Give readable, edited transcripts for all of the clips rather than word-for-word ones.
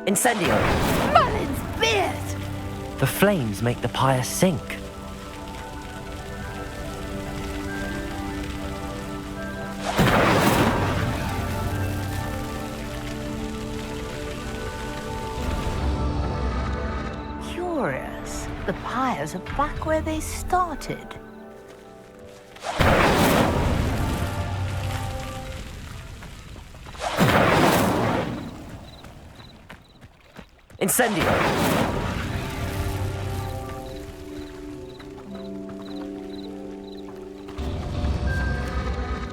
Incendio! Merlin's beard! The flames make the pyre sink. Curious. The pyres are back where they started. Incendio!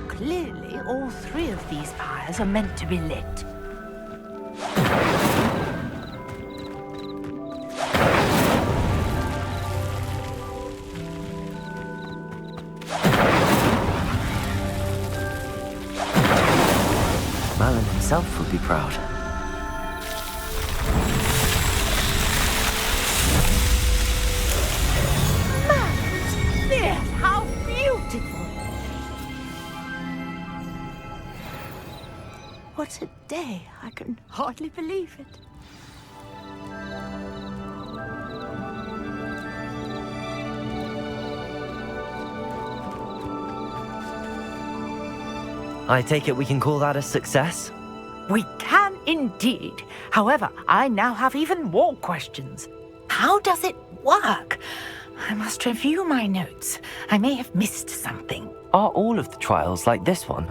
Clearly, all three of these pyres are meant to be lit. Merlin himself would be proud. How beautiful! What a day! I can hardly believe it. I take it we can call that a success? We can indeed. However, I now have even more questions. How does it work? I must review my notes. I may have missed something. Are all of the trials like this one?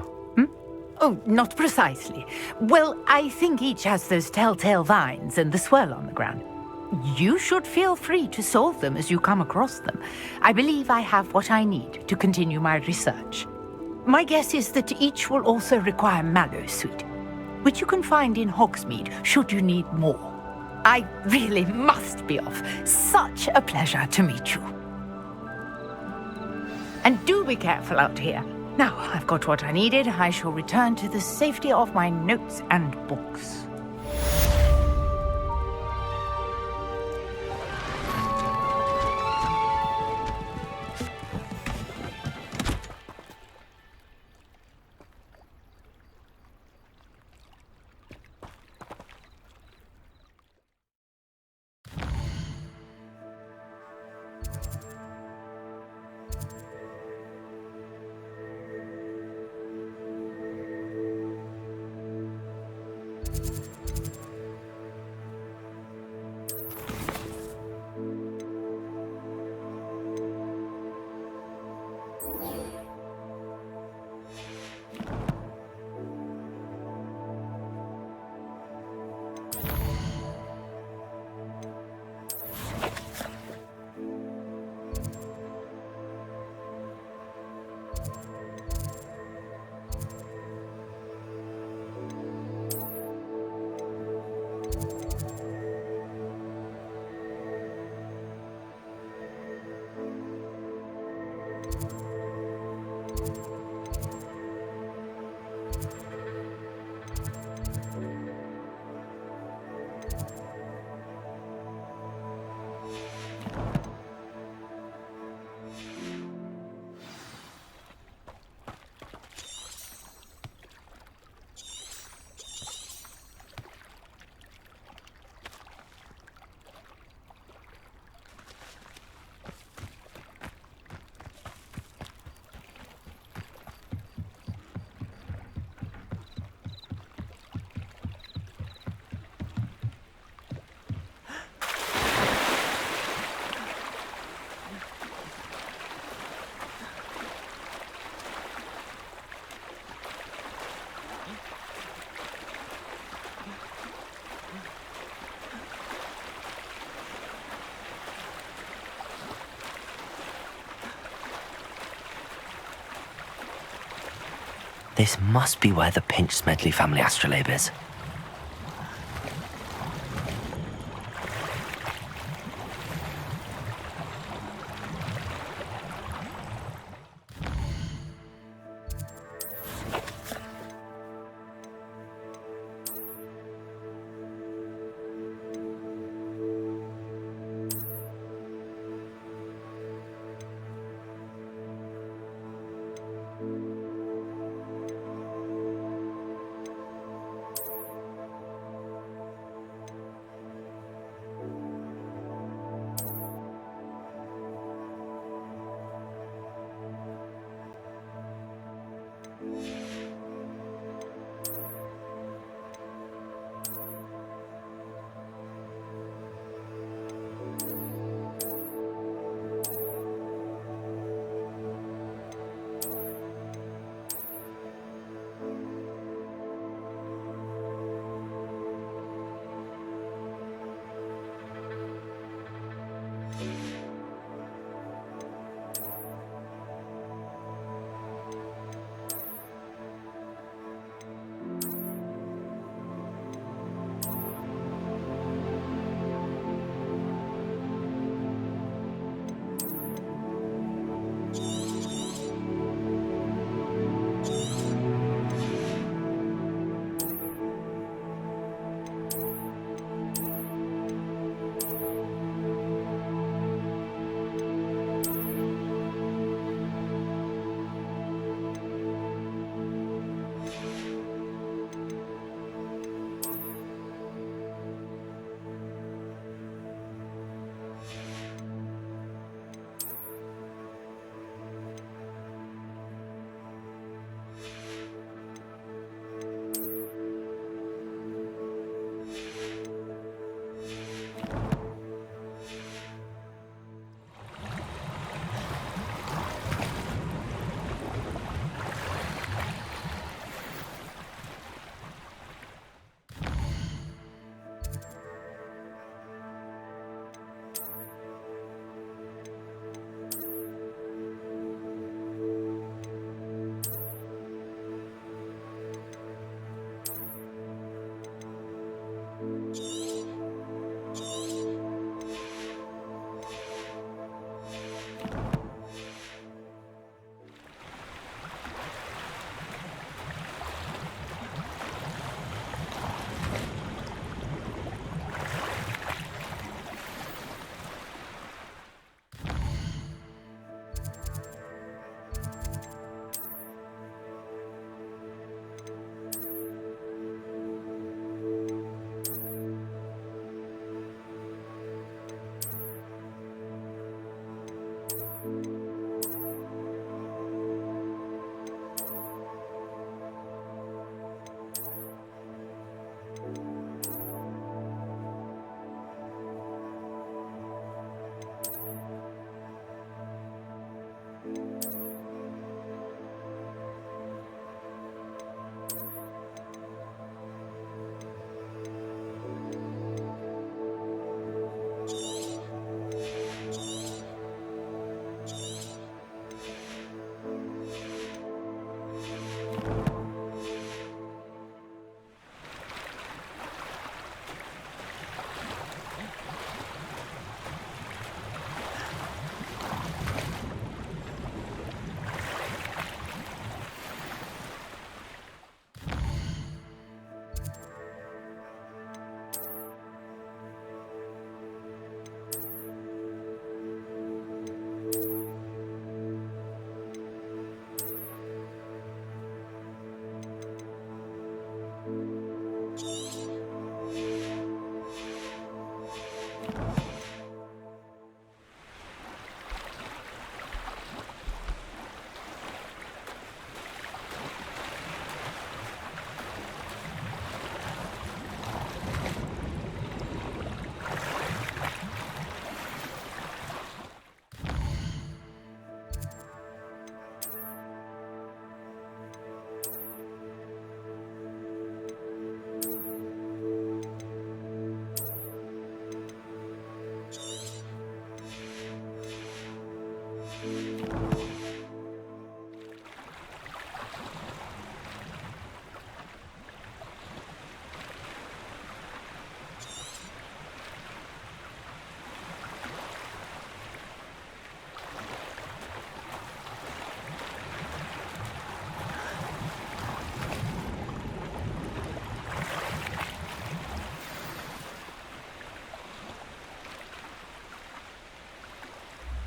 Oh, not precisely. Well, I think each has those telltale vines and the swirl on the ground. You should feel free to solve them as you come across them. I believe I have what I need to continue my research. My guess is that each will also require mallow sweet, which you can find in Hogsmeade should you need more. I really must be off. Such a pleasure to meet you. And do be careful out here. Now I've got what I needed. I shall return to the safety of my notes and books. This must be where the Pinch-Smedley family astrolabe is.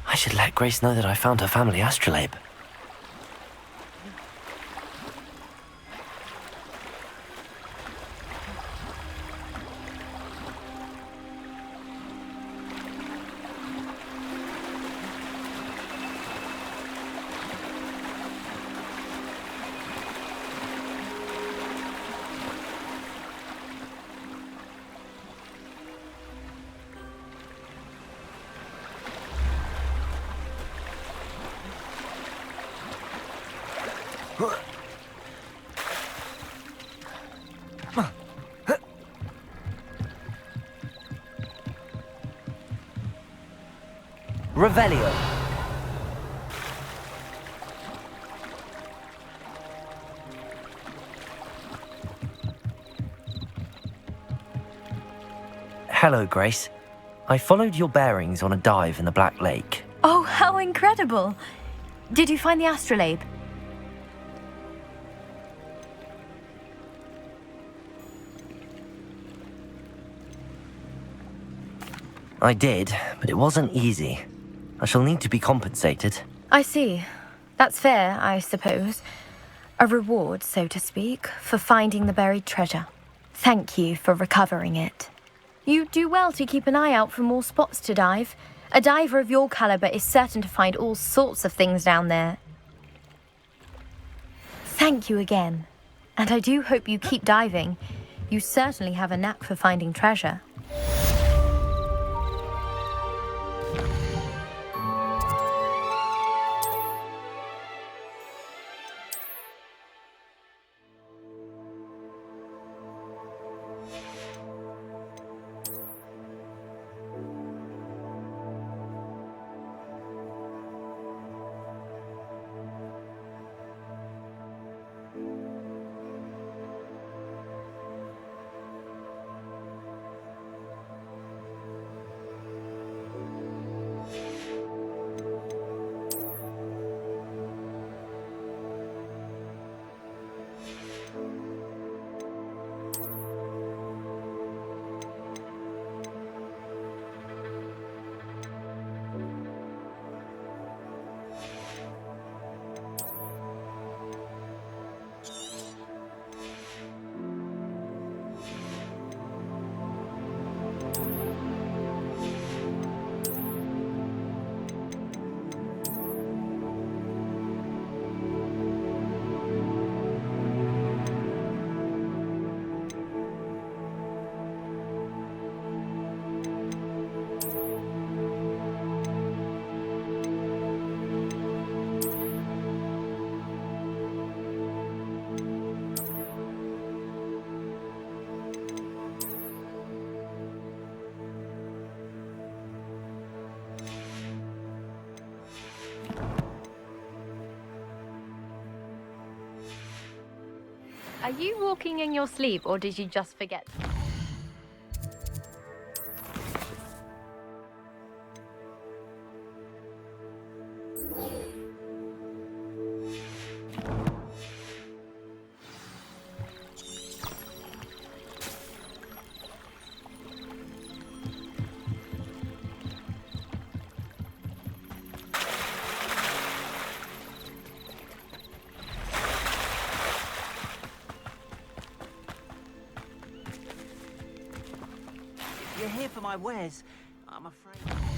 I should let Grace know that I found her family astrolabe. Revelio. Hello, Grace. I followed your bearings on a dive in the Black Lake. Oh, how incredible! Did you find the astrolabe? I did, but it wasn't easy. I shall need to be compensated. I see. That's fair, I suppose. A reward, so to speak, for finding the buried treasure. Thank you for recovering it. You do well to keep an eye out for more spots to dive. A diver of your caliber is certain to find all sorts of things down there. Thank you again. And I do hope you keep diving. You certainly have a knack for finding treasure. Are you walking in your sleep, or did you just forget? You're here for my wares. I'm afraid.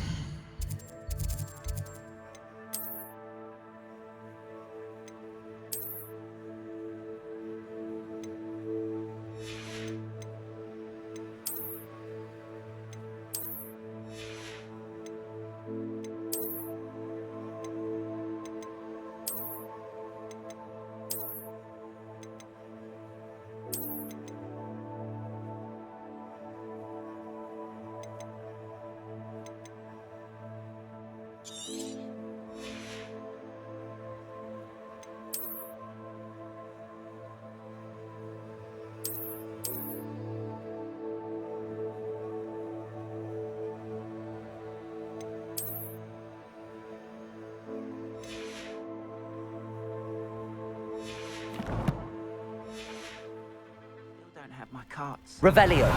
Don't have my carts. Revelio.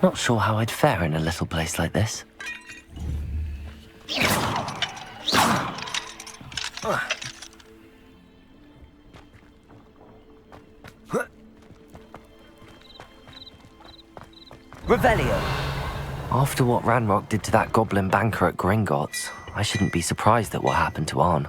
Not sure how I'd fare in a little place like this. Revelio. After what Ranrock did to that goblin banker at Gringotts, I shouldn't be surprised at what happened to Arn.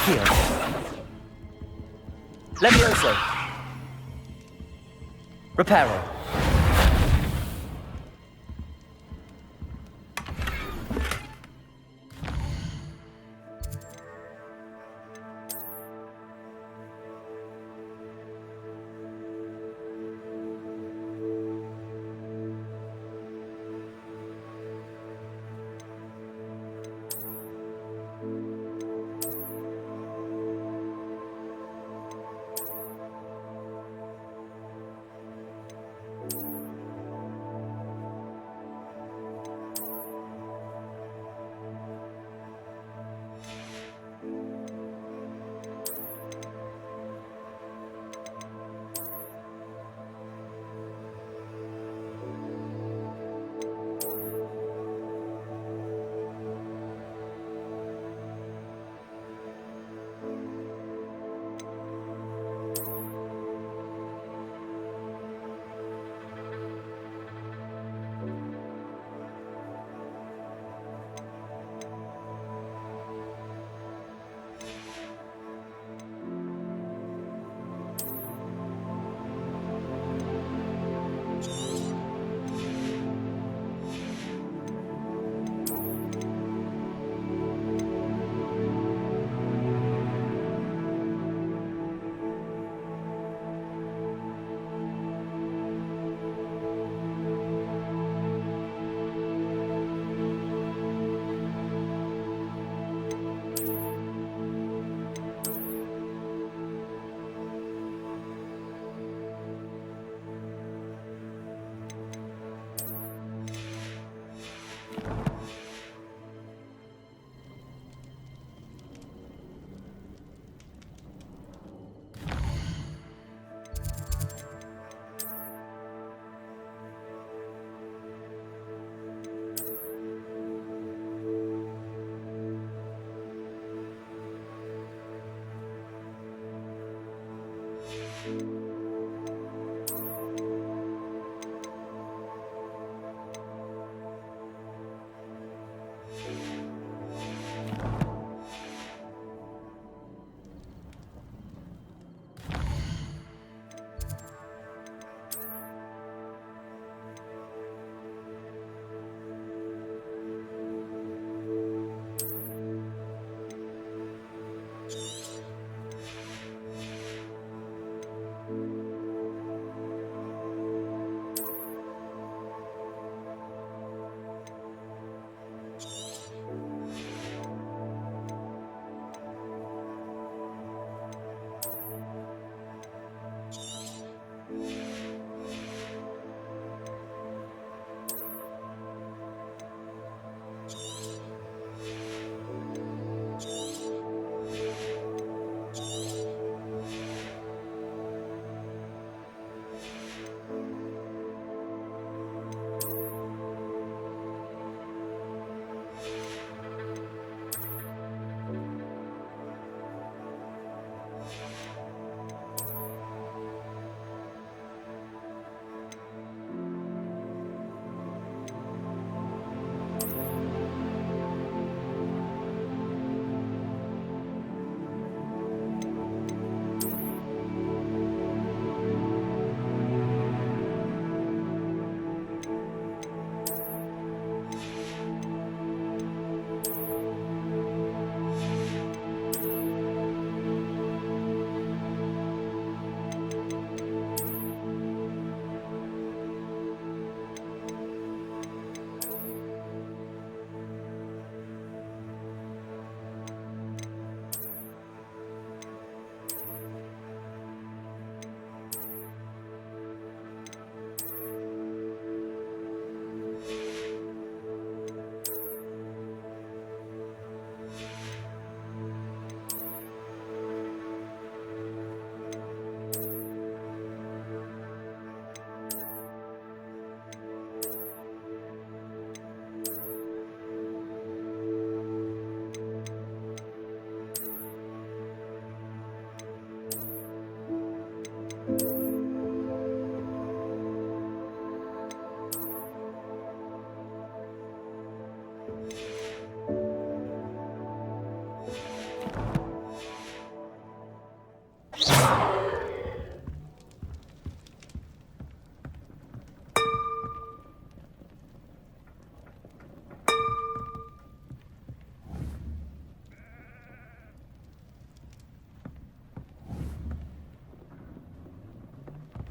Accio. Levioso. Reparo.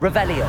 Revelio.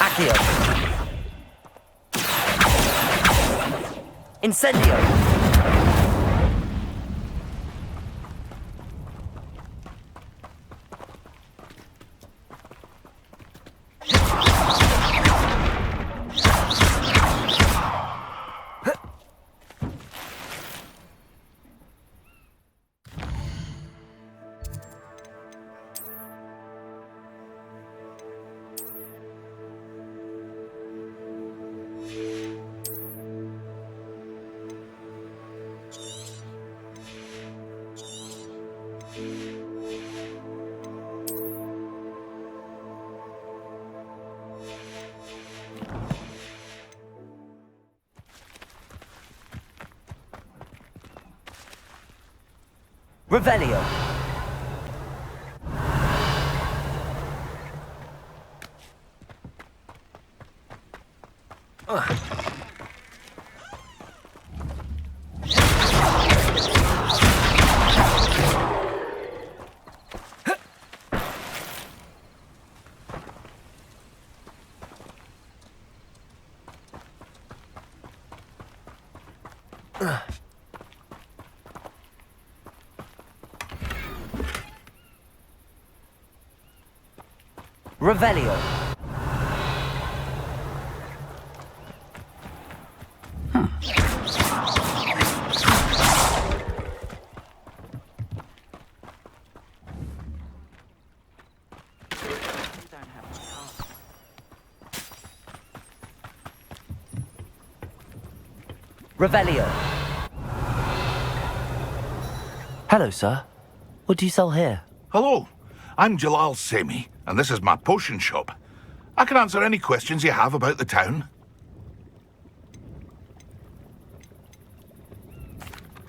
Accio. Incendio. Revelio. Revelio. Don't have my cards. Revelio. Hello, sir. What do you sell here? Hello, I'm Jalal Semi, and this is my potion shop. I can answer any questions you have about the town.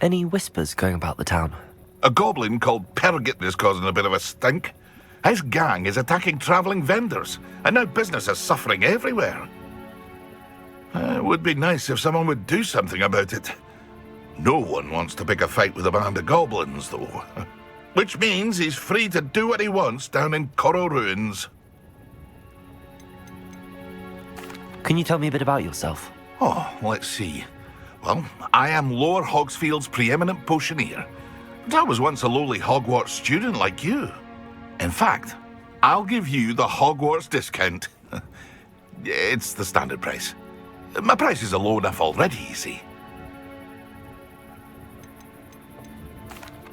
Any whispers going about the town? A goblin called Pergit is causing a bit of a stink. His gang is attacking travelling vendors, and now business is suffering everywhere. It would be nice if someone would do something about it. No one wants to pick a fight with a band of goblins, though. Which means he's free to do what he wants down in Coral Ruins. Can you tell me a bit about yourself? Oh, let's see. Well, I am Lower Hogsfield's preeminent potioneer. But I was once a lowly Hogwarts student like you. In fact, I'll give you the Hogwarts discount. It's the standard price. My prices are low enough already, you see.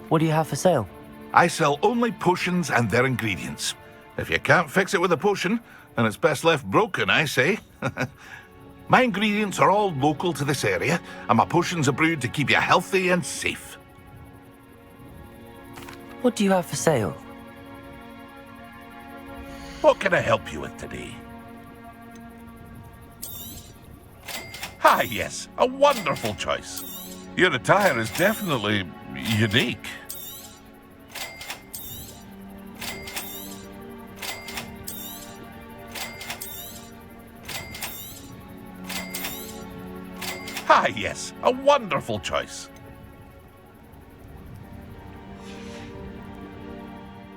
What do you have for sale? I sell only potions and their ingredients. If you can't fix it with a potion, then it's best left broken, I say. My ingredients are all local to this area, and my potions are brewed to keep you healthy and safe. What do you have for sale? What can I help you with today? Ah, yes, a wonderful choice. Your attire is definitely unique. Ah, yes, a wonderful choice.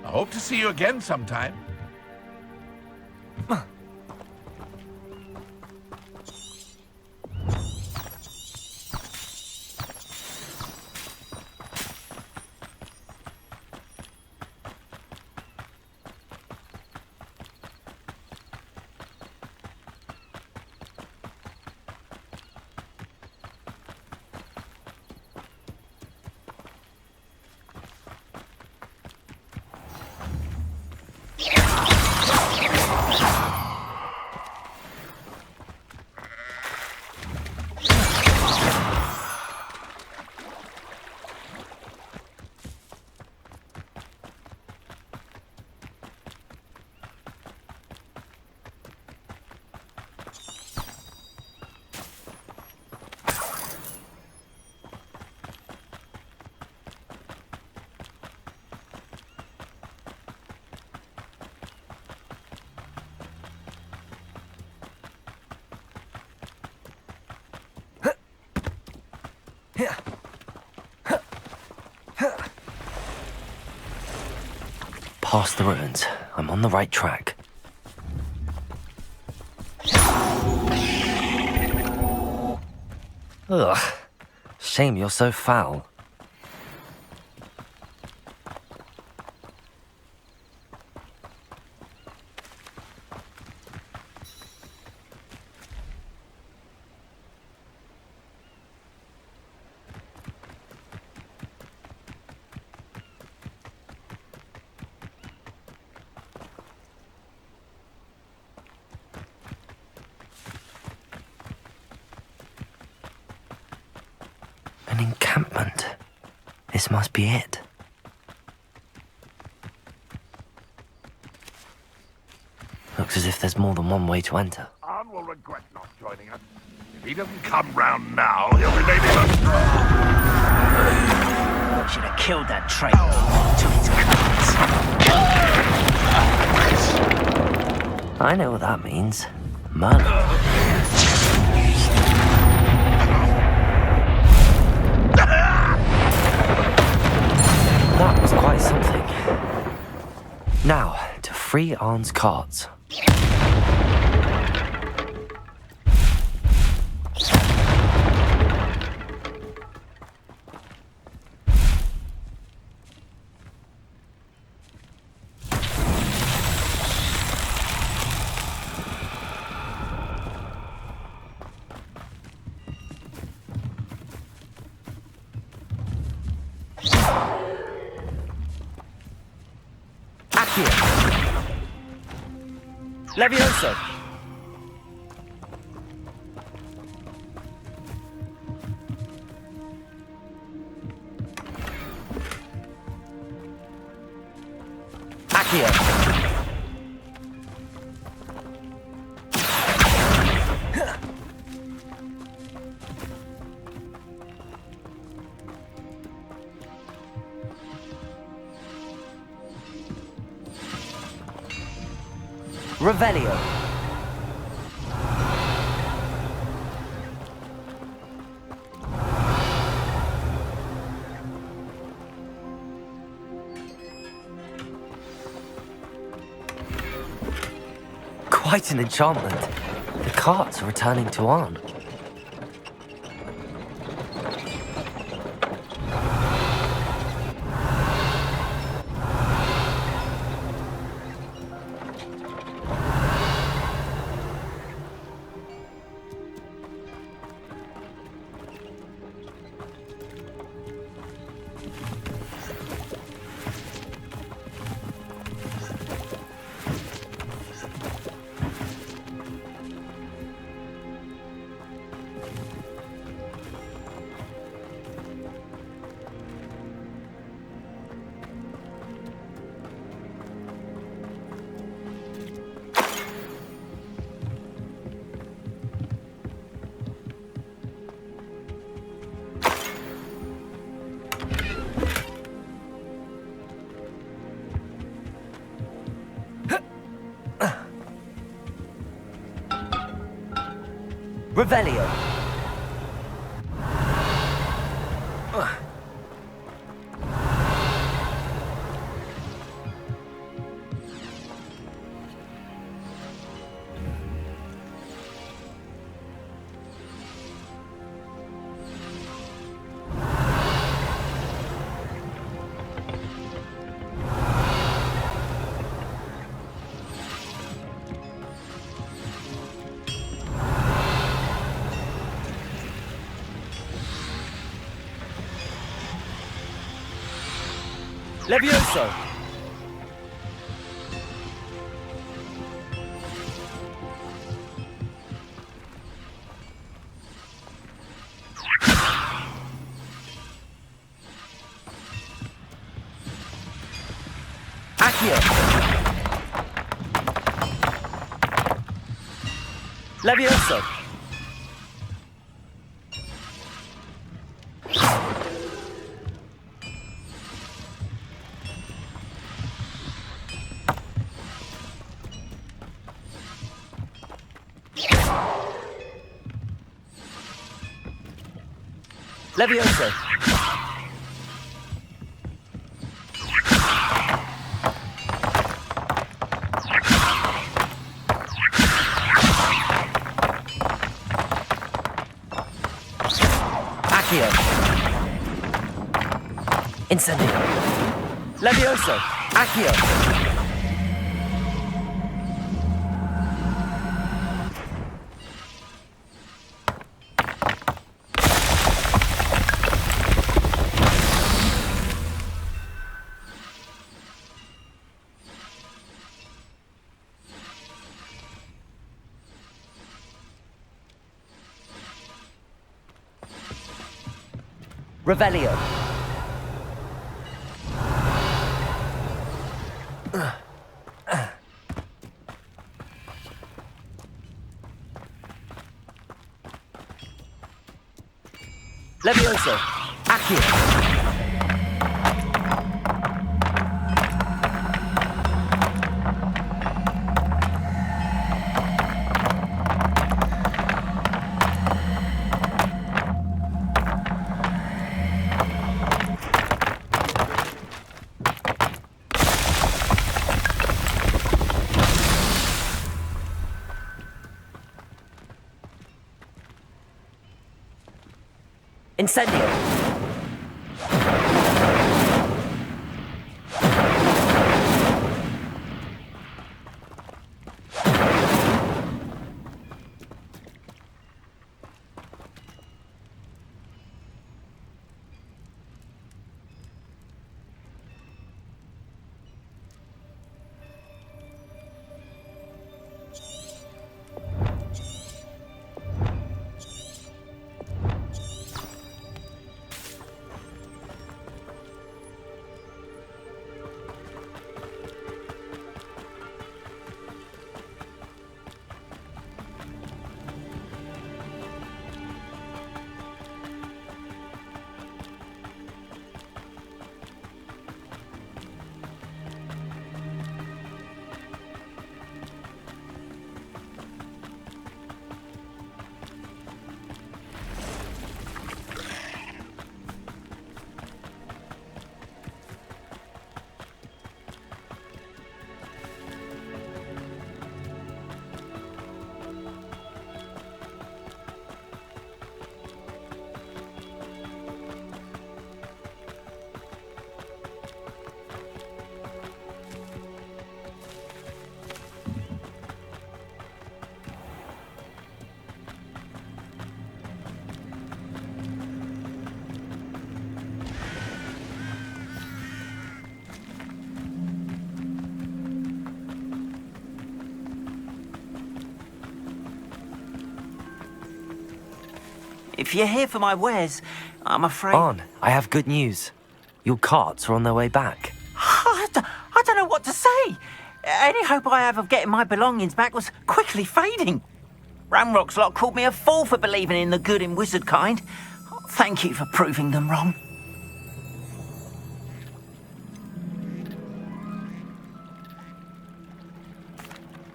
I hope to see you again sometime. Past the ruins. I'm on the right track. Ugh. Shame you're so foul. An encampment. This must be it. Looks as if there's more than one way to enter. Arn will regret not joining us. If he doesn't come round now, he'll be maybe... Should have killed that traitor. Took his cards. I know what that means. Murder. That was quite something. Now, to free Arn's carts. Levioso! Accio! Revelio. Quite an enchantment. The carts are returning to Arn. Revelio. Levioso! Accio! Levioso! Levioso. Accio. Incendio. Levioso. Accio. Revelio. Levioso. Accio. Incendio. If you're here for my wares, I'm afraid... On, I have good news. Your carts are on their way back. I don't know what to say. Any hope I have of getting my belongings back was quickly fading. Ramrock's lot called me a fool for believing in the good in wizard kind. Thank you for proving them wrong.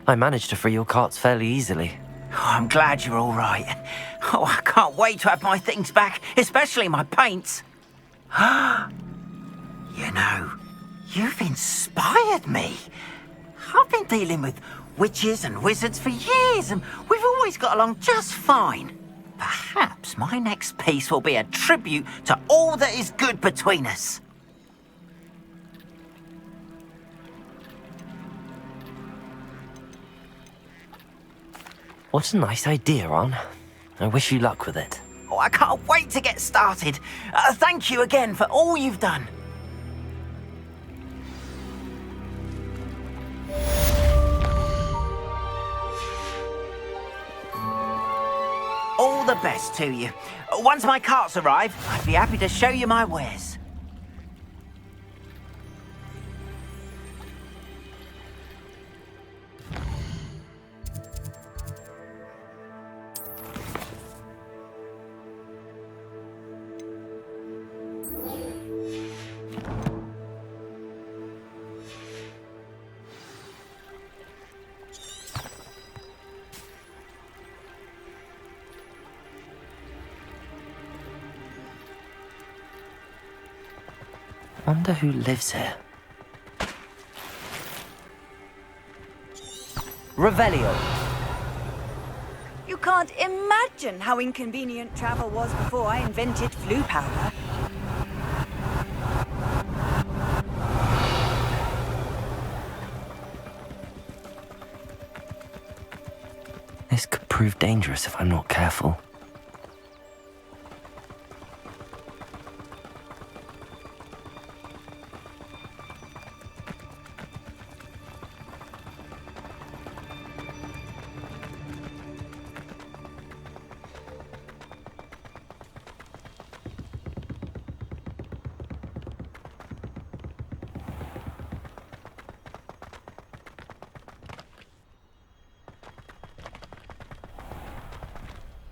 I managed to free your carts fairly easily. Oh, I'm glad you're all right. Oh, I can't wait to have my things back, especially my paints. You know, you've inspired me. I've been dealing with witches and wizards for years, and we've always got along just fine. Perhaps my next piece will be a tribute to all that is good between us. What a nice idea, On. I wish you luck with it. Oh, I can't wait to get started. Thank you again for all you've done. All the best to you. Once my carts arrive, I'd be happy to show you my wares. Wonder who lives here. Revelio. You can't imagine how inconvenient travel was before I invented flu powder. This could prove dangerous if I'm not careful.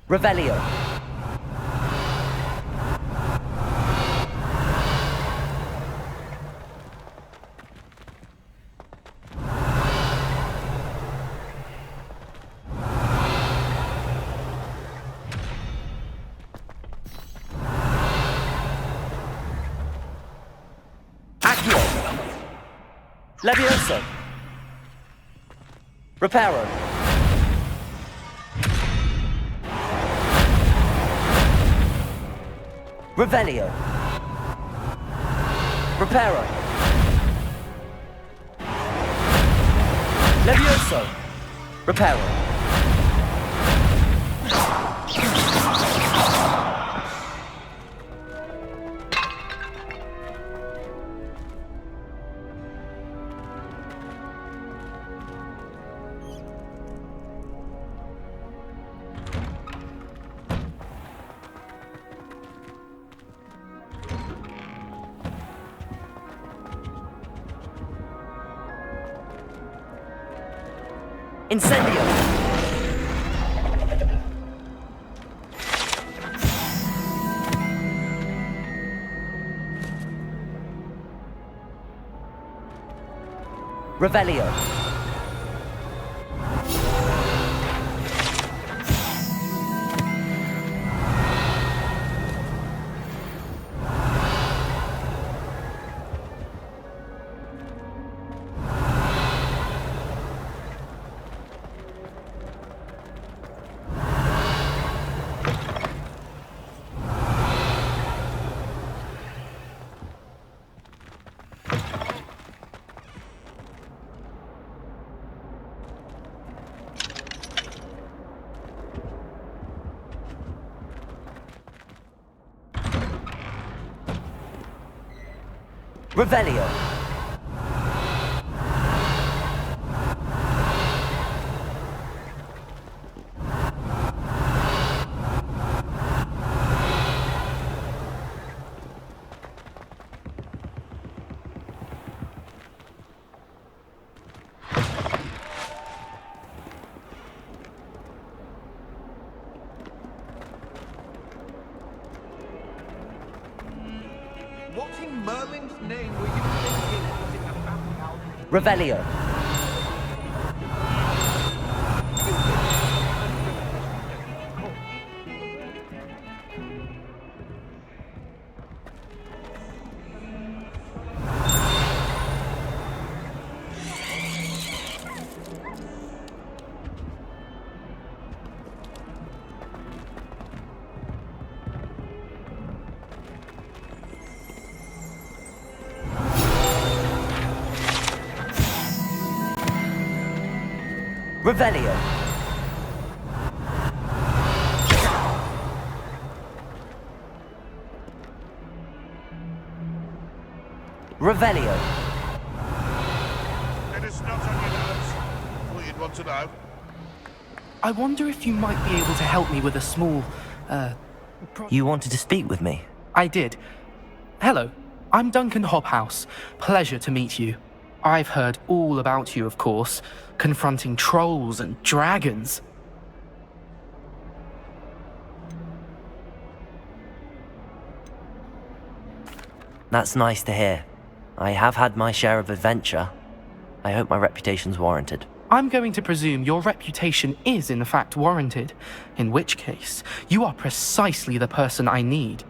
Revelio. Accio. Levioso. Reparo. Revelio. Reparo. Levioso. Reparo. Incendio. Revelio. Revelio. What in Merlin's name were you thinking putting a family out? Revelio. Revelio. Revelio. It is not on your nerves. What you'd want to know. I wonder if you might be able to help me with a small, You wanted to speak with me? I did. Hello, I'm Duncan Hobhouse. Pleasure to meet you. I've heard all about you, of course, confronting trolls and dragons. That's nice to hear. I have had my share of adventure. I hope my reputation's warranted. I'm going to presume your reputation is in fact warranted, in which case, you are precisely the person I need.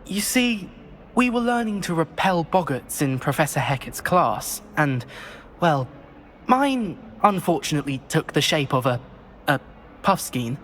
You see, We were learning to repel boggarts in Professor Hecat's class, and, well, mine unfortunately took the shape of a puffskein.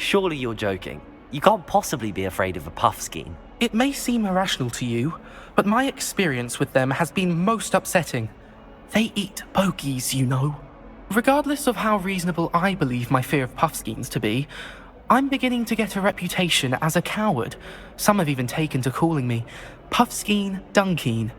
Surely you're joking. You can't possibly be afraid of a puffskein. It may seem irrational to you, but my experience with them has been most upsetting. They eat bogies, you know. Regardless of how reasonable I believe my fear of puffskeins to be, I'm beginning to get a reputation as a coward. Some have even taken to calling me Puffskein Dunkeen.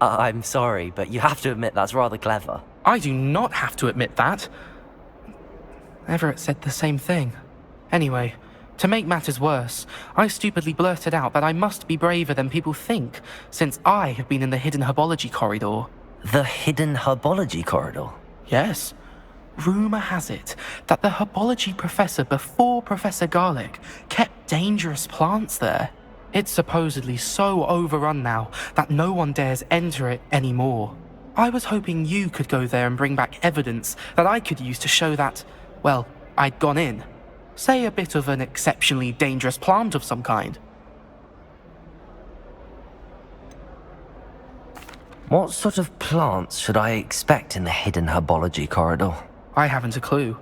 I'm sorry, but you have to admit that's rather clever. I do not have to admit that. Everett said the same thing. Anyway, to make matters worse, I stupidly blurted out that I must be braver than people think, since I have been in the hidden herbology corridor. The hidden herbology corridor? Yes. Rumour has it that the herbology professor before Professor Garlic kept dangerous plants there. It's supposedly so overrun now that no one dares enter it anymore. I was hoping you could go there and bring back evidence that I could use to show that, well, I'd gone in. Say a bit of an exceptionally dangerous plant of some kind. What sort of plants should I expect in the hidden herbology corridor? I haven't a clue.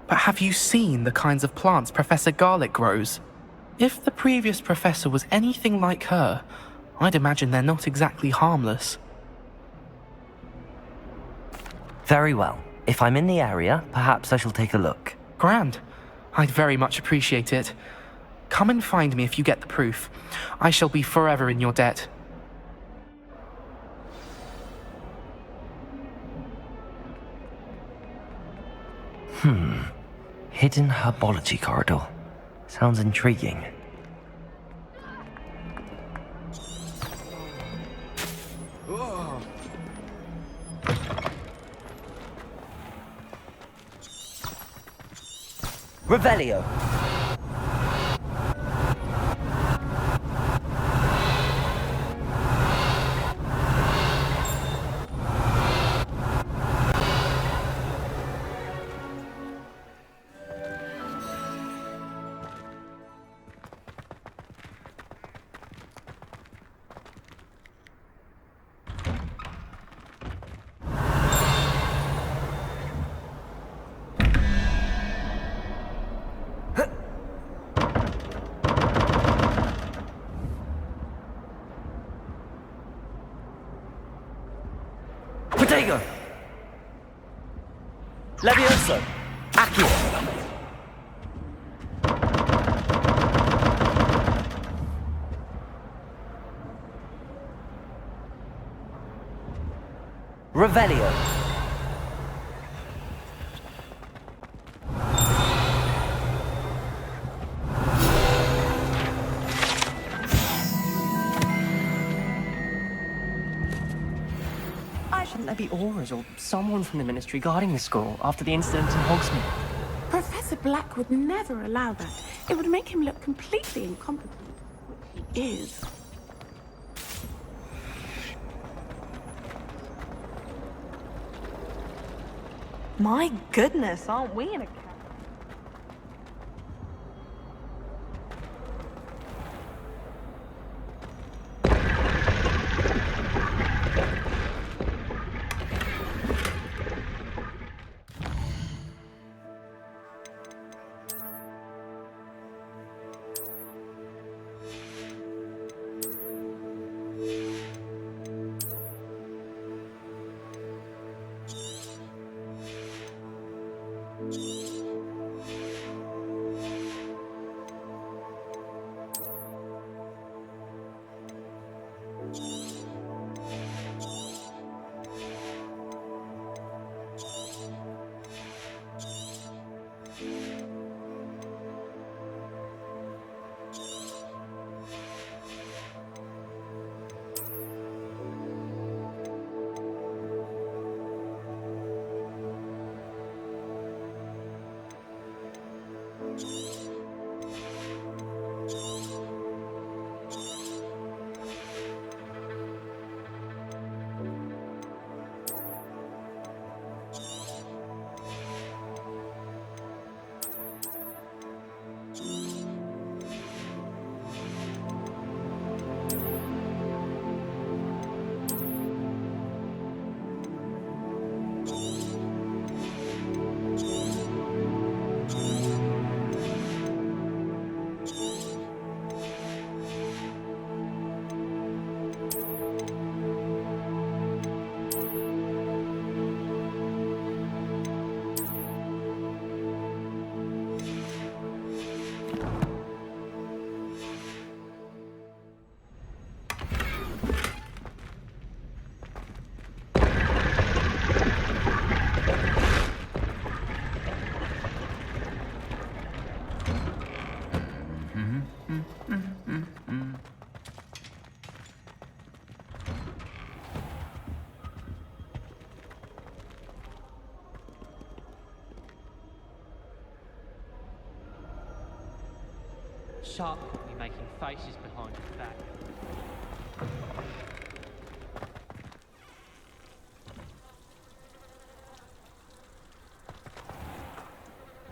But have you seen the kinds of plants Professor Garlic grows? If the previous professor was anything like her, I'd imagine they're not exactly harmless. Very well. If I'm in the area, perhaps I shall take a look. Grand. I'd very much appreciate it. Come and find me if you get the proof. I shall be forever in your debt. Hidden herbology corridor. Sounds intriguing. Revelio. Protego. Levioso. Accio. Revelio. Shouldn't there be auras or someone from the Ministry guarding the school after the incident in Hogsmeade? Professor Black would never allow that. It would make him look completely incompetent, which he is. My goodness, aren't we in a... you Shark could be making faces behind his back.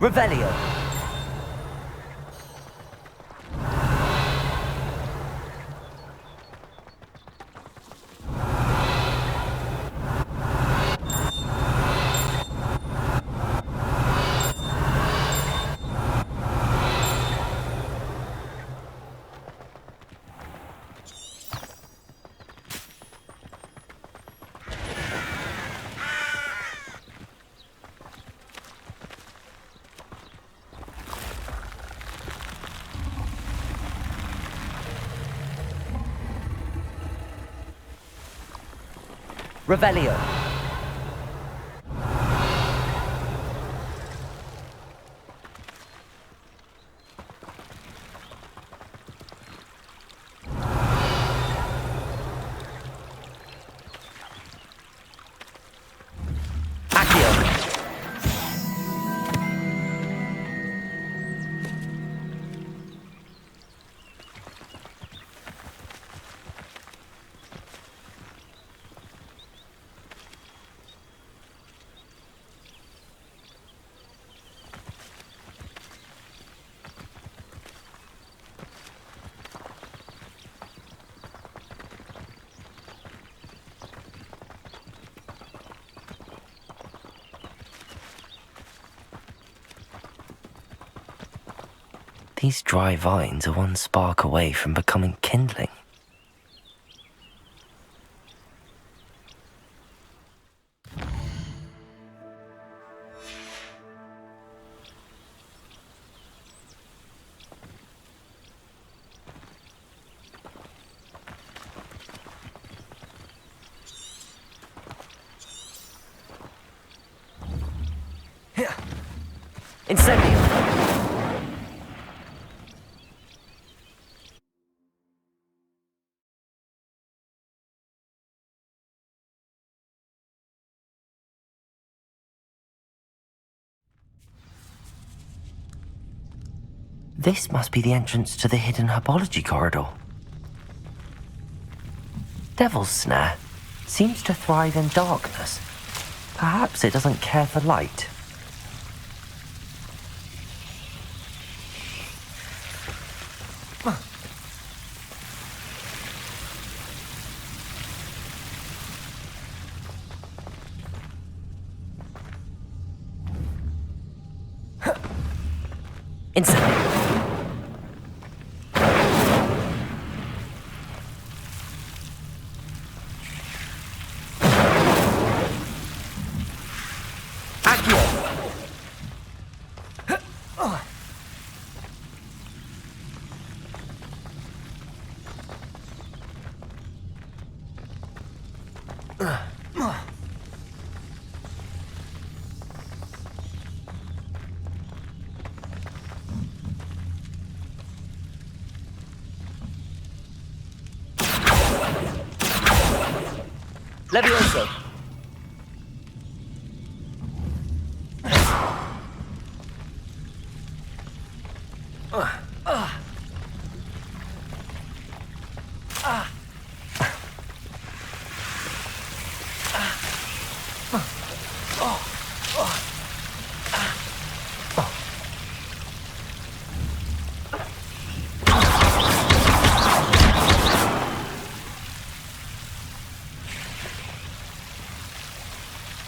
Revelio. Revelio. These dry vines are one spark away from becoming kindling. Incendio. This must be the entrance to the hidden herbology corridor. Devil's Snare seems to thrive in darkness. Perhaps it doesn't care for light. Incendio. Levioso.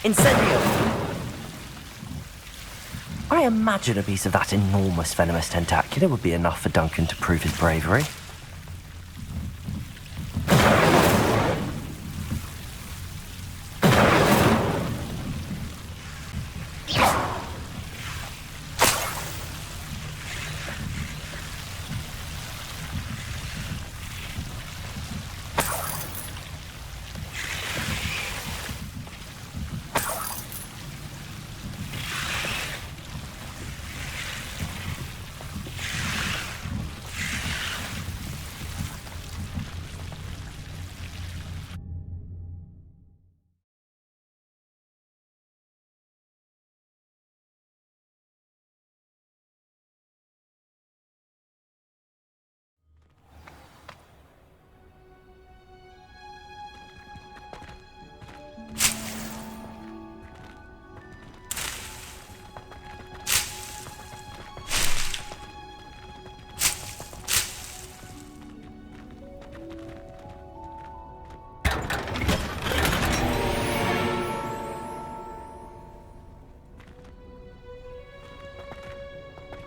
Incendio. I imagine a piece of that enormous venomous tentacular would be enough for Duncan to prove his bravery.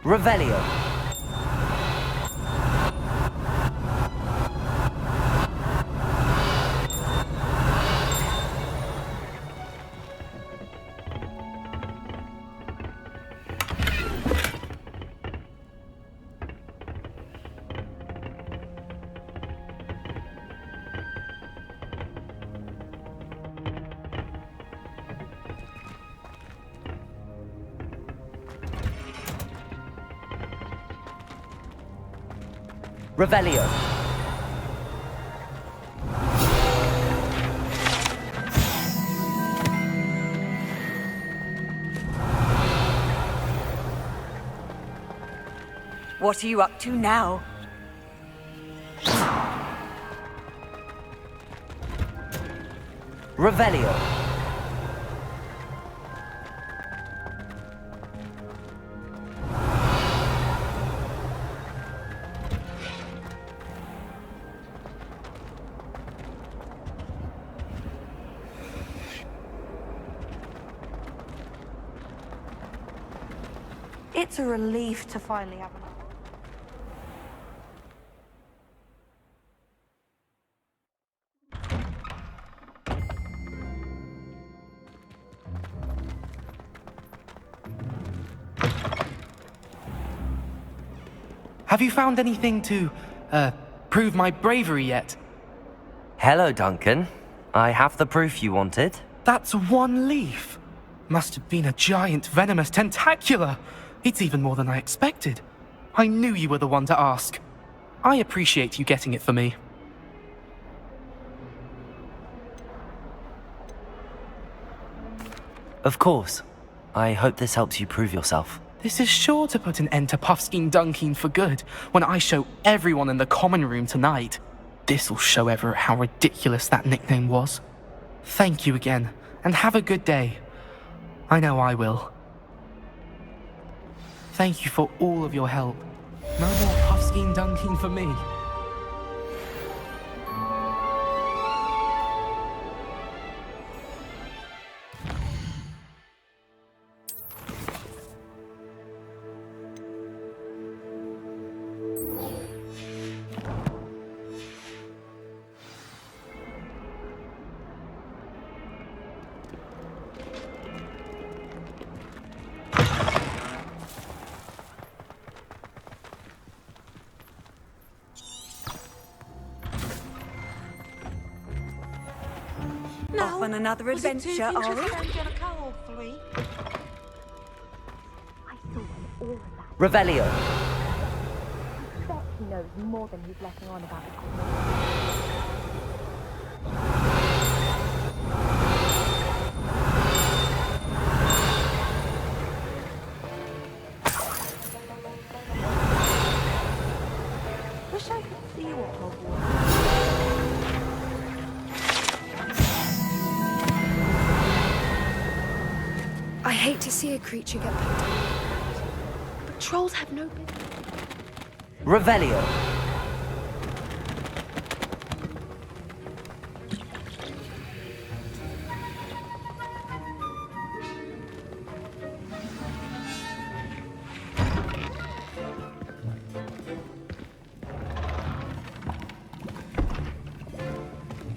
Revelio. Revelio. What are you up to now? Revelio. It's a relief to finally have an... Have you found anything to, prove my bravery yet? Hello, Duncan. I have the proof you wanted. That's one leaf. Must have been a giant venomous tentacula. It's even more than I expected. I knew you were the one to ask. I appreciate you getting it for me. Of course. I hope this helps you prove yourself. This is sure to put an end to Puffskein Dunkeen for good when I show everyone in the common room tonight. This'll show Everett how ridiculous that nickname was. Thank you again, and have a good day. I know I will. Thank you for all of your help. No more Puffskein Dunkeen for me. Off on another adventure, are we? Revelio. I bet he knows more than he's letting on about the Wish I could see what Hogwarts... I hate to see a creature get put down. But trolls have no business. Revelio.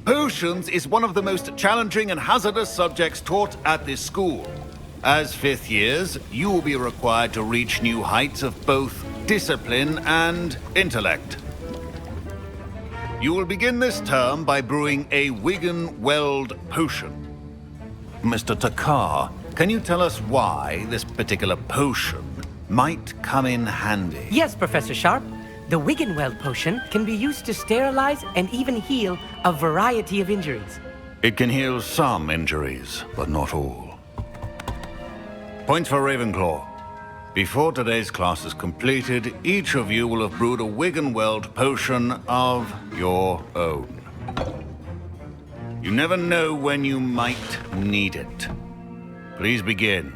Potions is one of the most challenging and hazardous subjects taught at this school. As fifth years, you will be required to reach new heights of both discipline and intellect. You will begin this term by brewing a Wigan-Weld potion. Mr. Takar, can you tell us why this particular potion might come in handy? Yes, Professor Sharp. The Wigan-Weld potion can be used to sterilize and even heal a variety of injuries. It can heal some injuries, but not all. Point for Ravenclaw. Before today's class is completed, each of you will have brewed a Wigan-Weld potion of your own. You never know when you might need it. Please begin.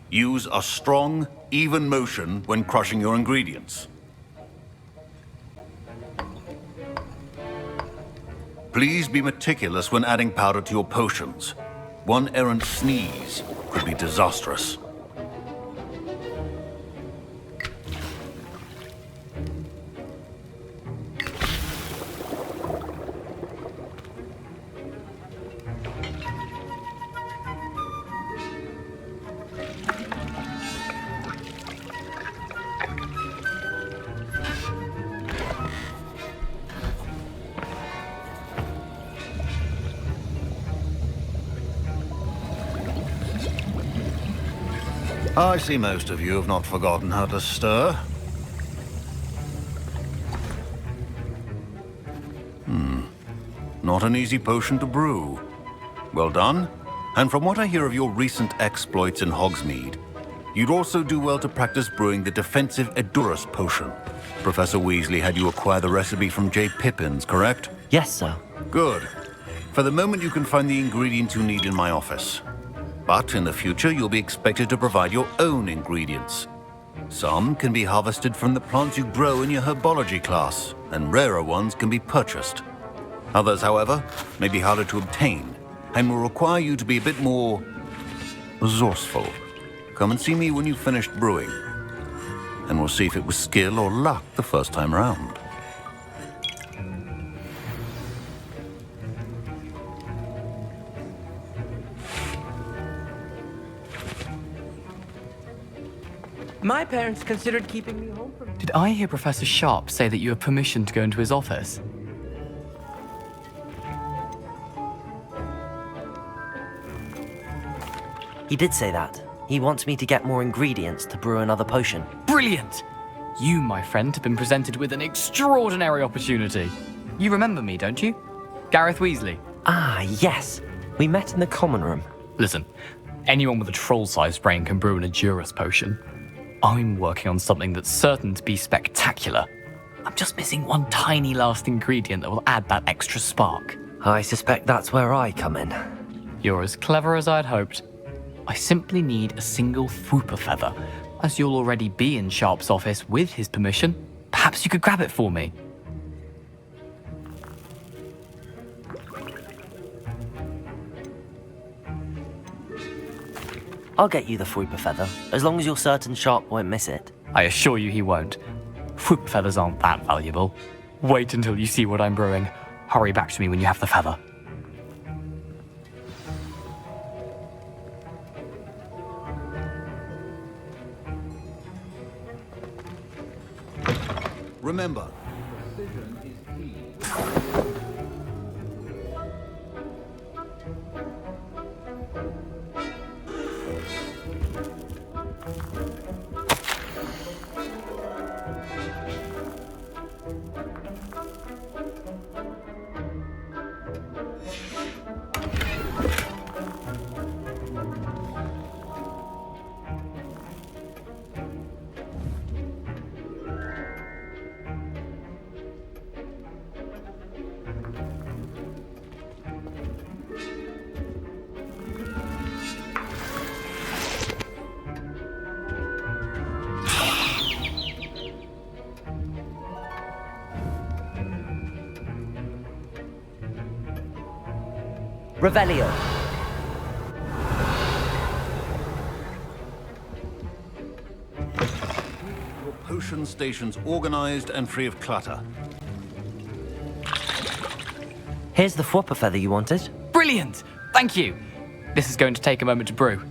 Use a strong, even motion when crushing your ingredients. Please be meticulous when adding powder to your potions. One errant sneeze could be disastrous. I see most of you have not forgotten how to stir. Not an easy potion to brew. Well done. And from what I hear of your recent exploits in Hogsmeade, you'd also do well to practice brewing the defensive Edurus potion. Professor Weasley had you acquire the recipe from J. Pippins, correct? Yes, sir. Good. For the moment, you can find the ingredients you need in my office. But in the future, you'll be expected to provide your own ingredients. Some can be harvested from the plants you grow in your herbology class, and rarer ones can be purchased. Others, however, may be harder to obtain, and will require you to be a bit more resourceful. Come and see me when you've finished brewing, and we'll see if it was skill or luck the first time round. My parents considered keeping me home from... Did I hear Professor Sharp say that you have permission to go into his office? He did say that. He wants me to get more ingredients to brew another potion. Brilliant! You, my friend, have been presented with an extraordinary opportunity. You remember me, don't you? Gareth Weasley. Ah, yes. We met in the common room. Listen, anyone with a troll-sized brain can brew an Edurus potion. I'm working on something that's certain to be spectacular. I'm just missing one tiny last ingredient that will add that extra spark. I suspect that's where I come in. You're as clever as I'd hoped. I simply need a single Fwooper feather. As you'll already be in Sharp's office with his permission, perhaps you could grab it for me. I'll get you the Fwooper feather, as long as you're certain Sharp won't miss it. I assure you he won't. Fwooper feathers aren't that valuable. Wait until you see what I'm brewing. Hurry back to me when you have the feather. Remember, Precision is key. Revelio. your potion stations organized and free of clutter. Here's the Fwooper feather you wanted. Brilliant! Thank you! This is going to take a moment to brew.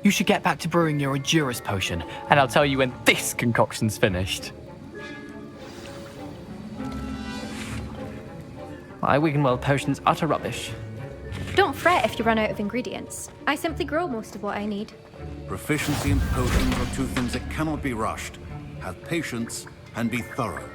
You should get back to brewing your Edurus potion, and I'll tell you when this concoction's finished. My Wiggenweld potion's utter rubbish. Don't fret if you run out of ingredients. I simply grow most of what I need. Proficiency in potions are two things that cannot be rushed. Have patience and be thorough.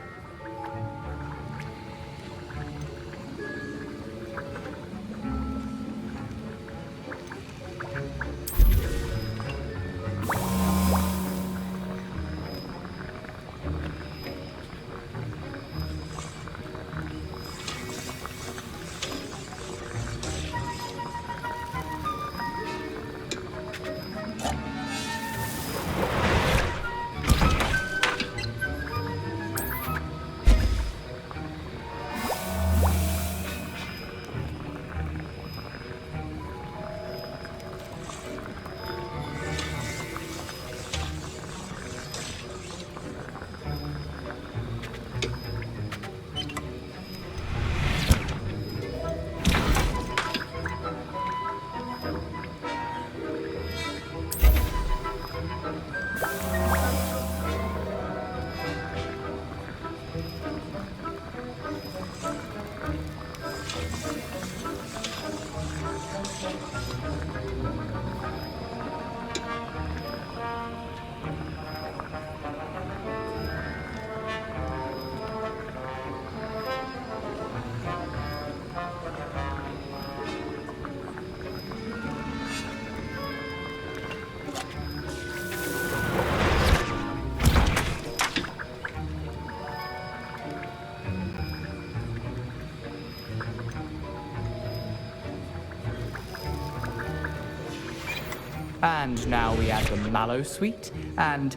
And now we add the mallow sweet, and...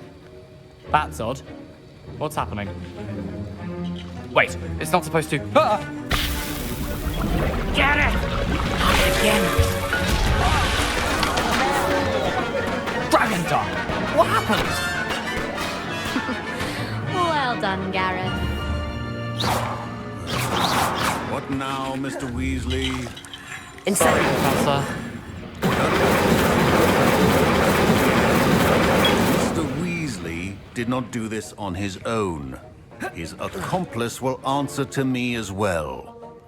That's odd. What's happening? Wait, it's not supposed to... Ah! Get it! Again. Dragon Dog! What happened? Well done, Gareth. What now, Mr. Weasley? Sorry, Professor. Mr. Weasley did not do this on his own. His accomplice will answer to me as well.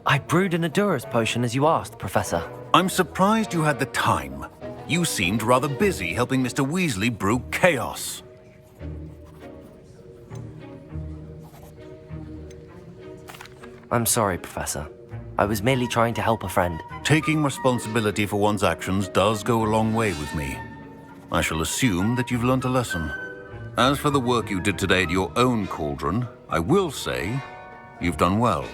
I brewed an Adura's potion as you asked, Professor. I'm surprised you had the time. You seemed rather busy helping Mr. Weasley brew chaos. I'm sorry, Professor. I was merely trying to help a friend. Taking responsibility for one's actions does go a long way with me. I shall assume that you've learnt a lesson. As for the work you did today at your own cauldron, I will say you've done well.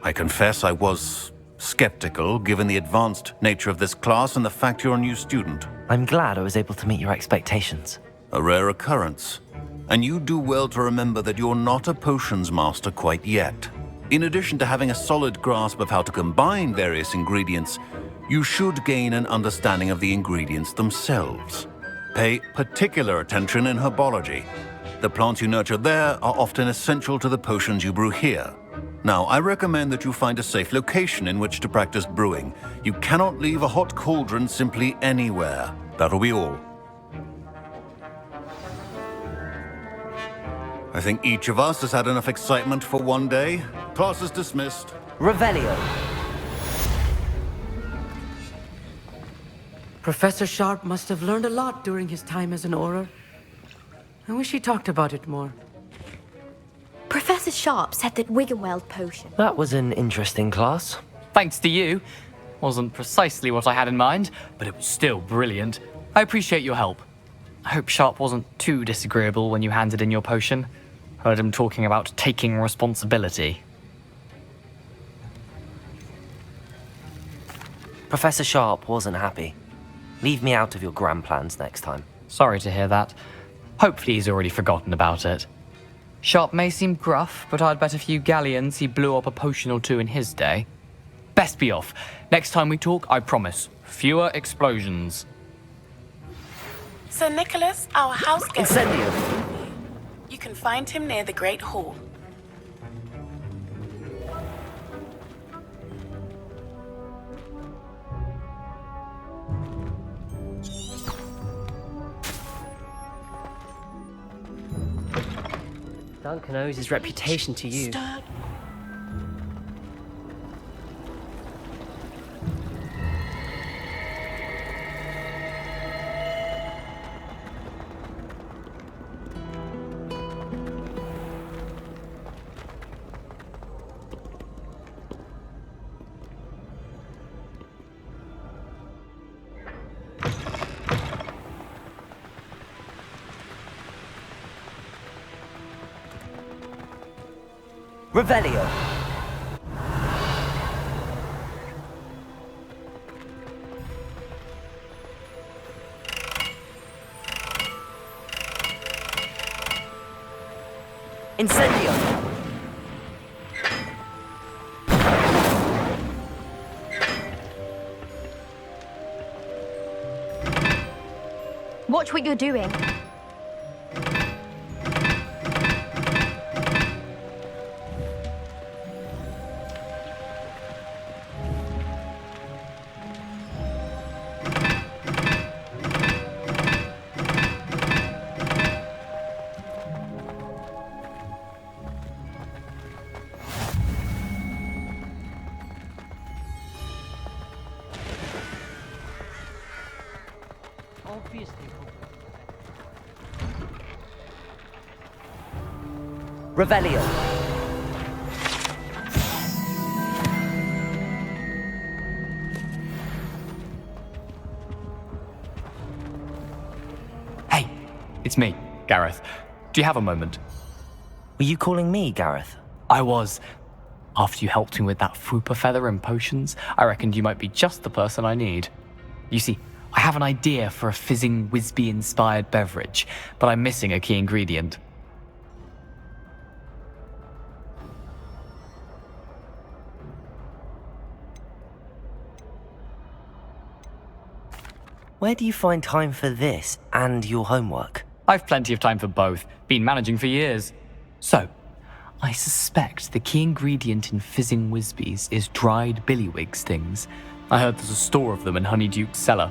I confess I was skeptical, given the advanced nature of this class and the fact you're a new student. I'm glad I was able to meet your expectations. A rare occurrence. And you do well to remember that you're not a potions master quite yet. In addition to having a solid grasp of how to combine various ingredients, you should gain an understanding of the ingredients themselves. Pay particular attention in herbology. The plants you nurture there are often essential to the potions you brew here. Now, I recommend that you find a safe location in which to practice brewing. You cannot leave a hot cauldron simply anywhere. That'll be all. I think each of us has had enough excitement for one day. Class is dismissed. Revelio. Professor Sharp must have learned a lot during his time as an Auror. I wish he talked about it more. Professor Sharp said that Wiggenweld potion. That was an interesting class. Thanks to you. Wasn't precisely what I had in mind, but it was still brilliant. I appreciate your help. I hope Sharp wasn't too disagreeable when you handed in your potion. Heard him talking about taking responsibility. Professor Sharp wasn't happy. Leave me out of your grand plans next time. Sorry to hear that. Hopefully he's already forgotten about it. Sharp may seem gruff, but I'd bet a few galleons he blew up a potion or two in his day. Best be off. Next time we talk, I promise, fewer explosions. Sir Nicholas, our house guest. Incendio. You can find him near the Great Hall. Duncan owes his reputation to you. Revelio. Incendio. Watch what you're doing. obviously. Revelio. Hey, it's me, Gareth. Do you have a moment? Were you calling me, Gareth? I was. After you helped me with that Fupa feather and potions, I reckoned you might be just the person I need. You see, I have an idea for a fizzing Wisby-inspired beverage, but I'm missing a key ingredient. Where do you find time for this and your homework? I've plenty of time for both. Been managing for years. So, I suspect the key ingredient in fizzing Wisbies is dried billywig stings. I heard there's a store of them in Honeyduke's cellar.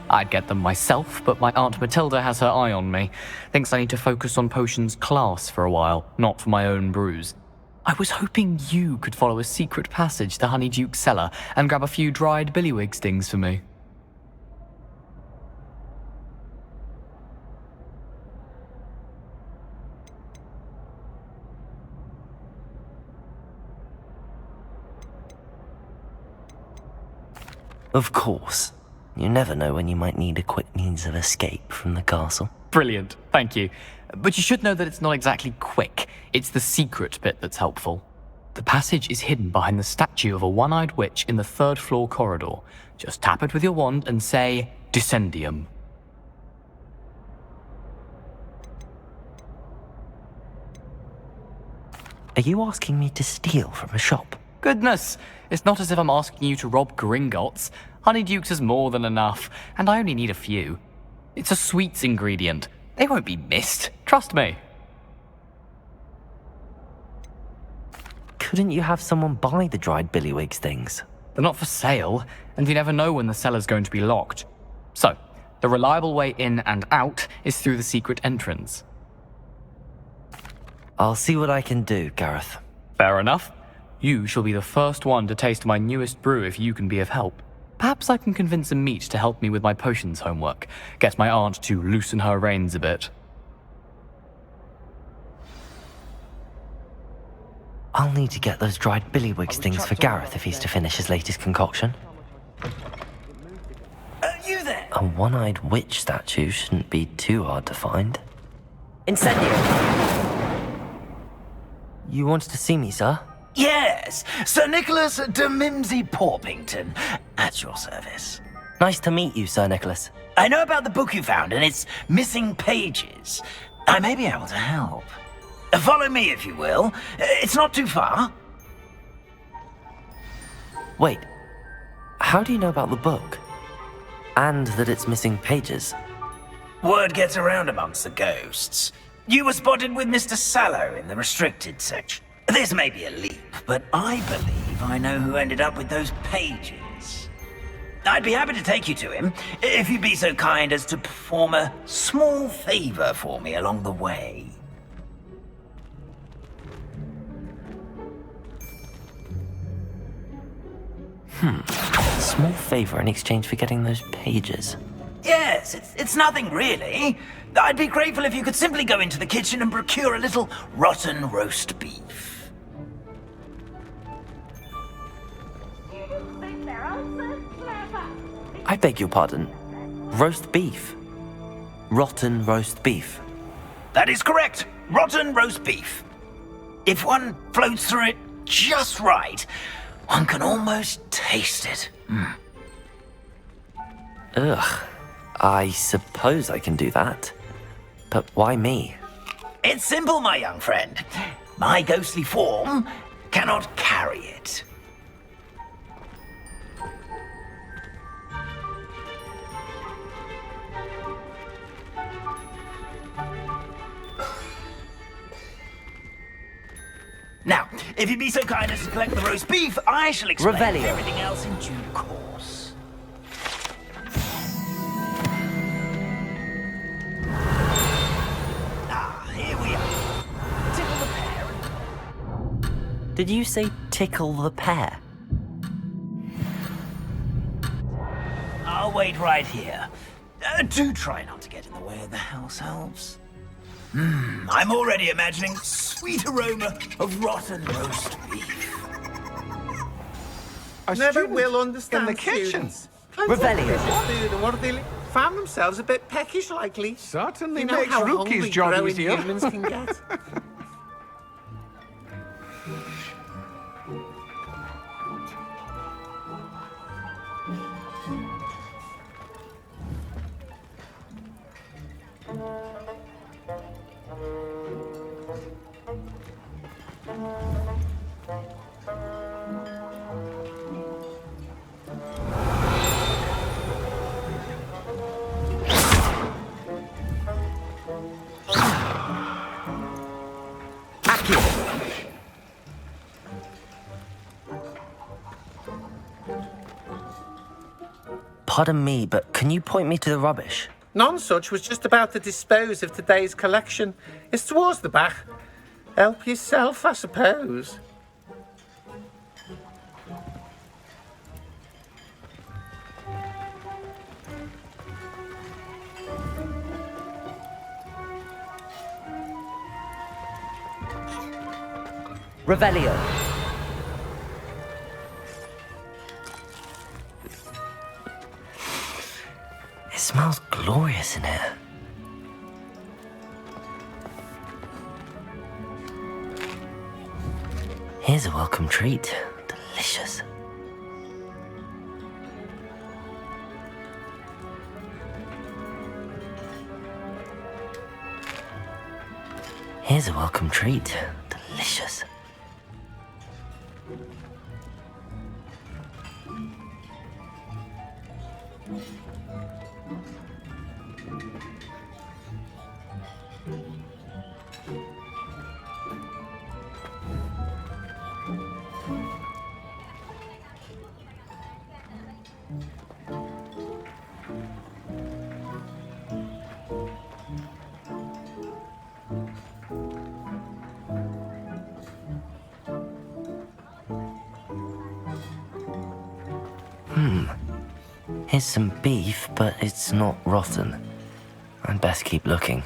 I'd get them myself, but my Aunt Matilda has her eye on me. Thinks I need to focus on potions class for a while, not for my own brews. I was hoping you could follow a secret passage to Honeyduke's cellar and grab a few dried billywig stings for me. Of course. You never know when you might need a quick means of escape from the castle. Brilliant, thank you. But you should know that it's not exactly quick. It's the secret bit that's helpful. The passage is hidden behind the statue of a one-eyed witch in the third-floor corridor. Just tap it with your wand and say, Descendium. Are you asking me to steal from a shop? Goodness, it's not as if I'm asking you to rob Gringotts. Honeyduke's is more than enough, and I only need a few. It's a sweets ingredient. They won't be missed, trust me. Couldn't you have someone buy the dried billywig things? They're not for sale, and you never know when the cellar's going to be locked. So, the reliable way in and out is through the secret entrance. I'll see what I can do, Gareth. Fair enough. You shall be the first one to taste my newest brew if you can be of help. Perhaps I can convince a meat to help me with my potions homework. Get my aunt to loosen her reins a bit. I'll need to get those dried billywig things for Gareth if he's to finish his latest concoction. You there? A one-eyed witch statue shouldn't be too hard to find. Incendio. You wanted to see me, sir? Yes, Sir Nicholas de Mimsy Porpington, at your service. Nice to meet you, Sir Nicholas. I know about the book you found and its missing pages. I may be able to help. Follow me, if you will. It's not too far. Wait, how do you know about the book? And that it's missing pages? Word gets around amongst the ghosts. You were spotted with Mr. Sallow in the restricted section. This may be a leap, but I believe I know who ended up with those pages. I'd be happy to take you to him, if you'd be so kind as to perform a small favor for me along the way. Small favor in exchange for getting those pages. Yes, it's nothing really. I'd be grateful if you could simply go into the kitchen and procure a little rotten roast beef. I beg your pardon. Roast beef. Rotten roast beef. That is correct. Rotten roast beef. If one floats through it just right, one can almost taste it. Ugh. I suppose I can do that. But why me? It's simple, my young friend. My ghostly form cannot carry it. Now, if you'd be so kind as to collect the roast beef, I shall explain Revelio. everything else in due course. Here we are. Tickle the pear. Did you say tickle the pear? I'll wait right here. Do try not to get in the way of the house elves. I'm already imagining sweet aroma of rotten roast beef. I never will understand in the kitchen. Students. Revelio. Food and what do they found themselves a bit peckish, likely. Certainly You know makes how Rookie's hungry job growing easier. humans can get. Pardon me, but can you point me to the rubbish? None such was just about to dispose of today's collection. It's towards the back. Help yourself, I suppose. Revelio. It smells glorious in here. Here's a welcome treat. Delicious. Here's a welcome treat. Delicious. Here's some beef, but it's not rotten. I'd best keep looking.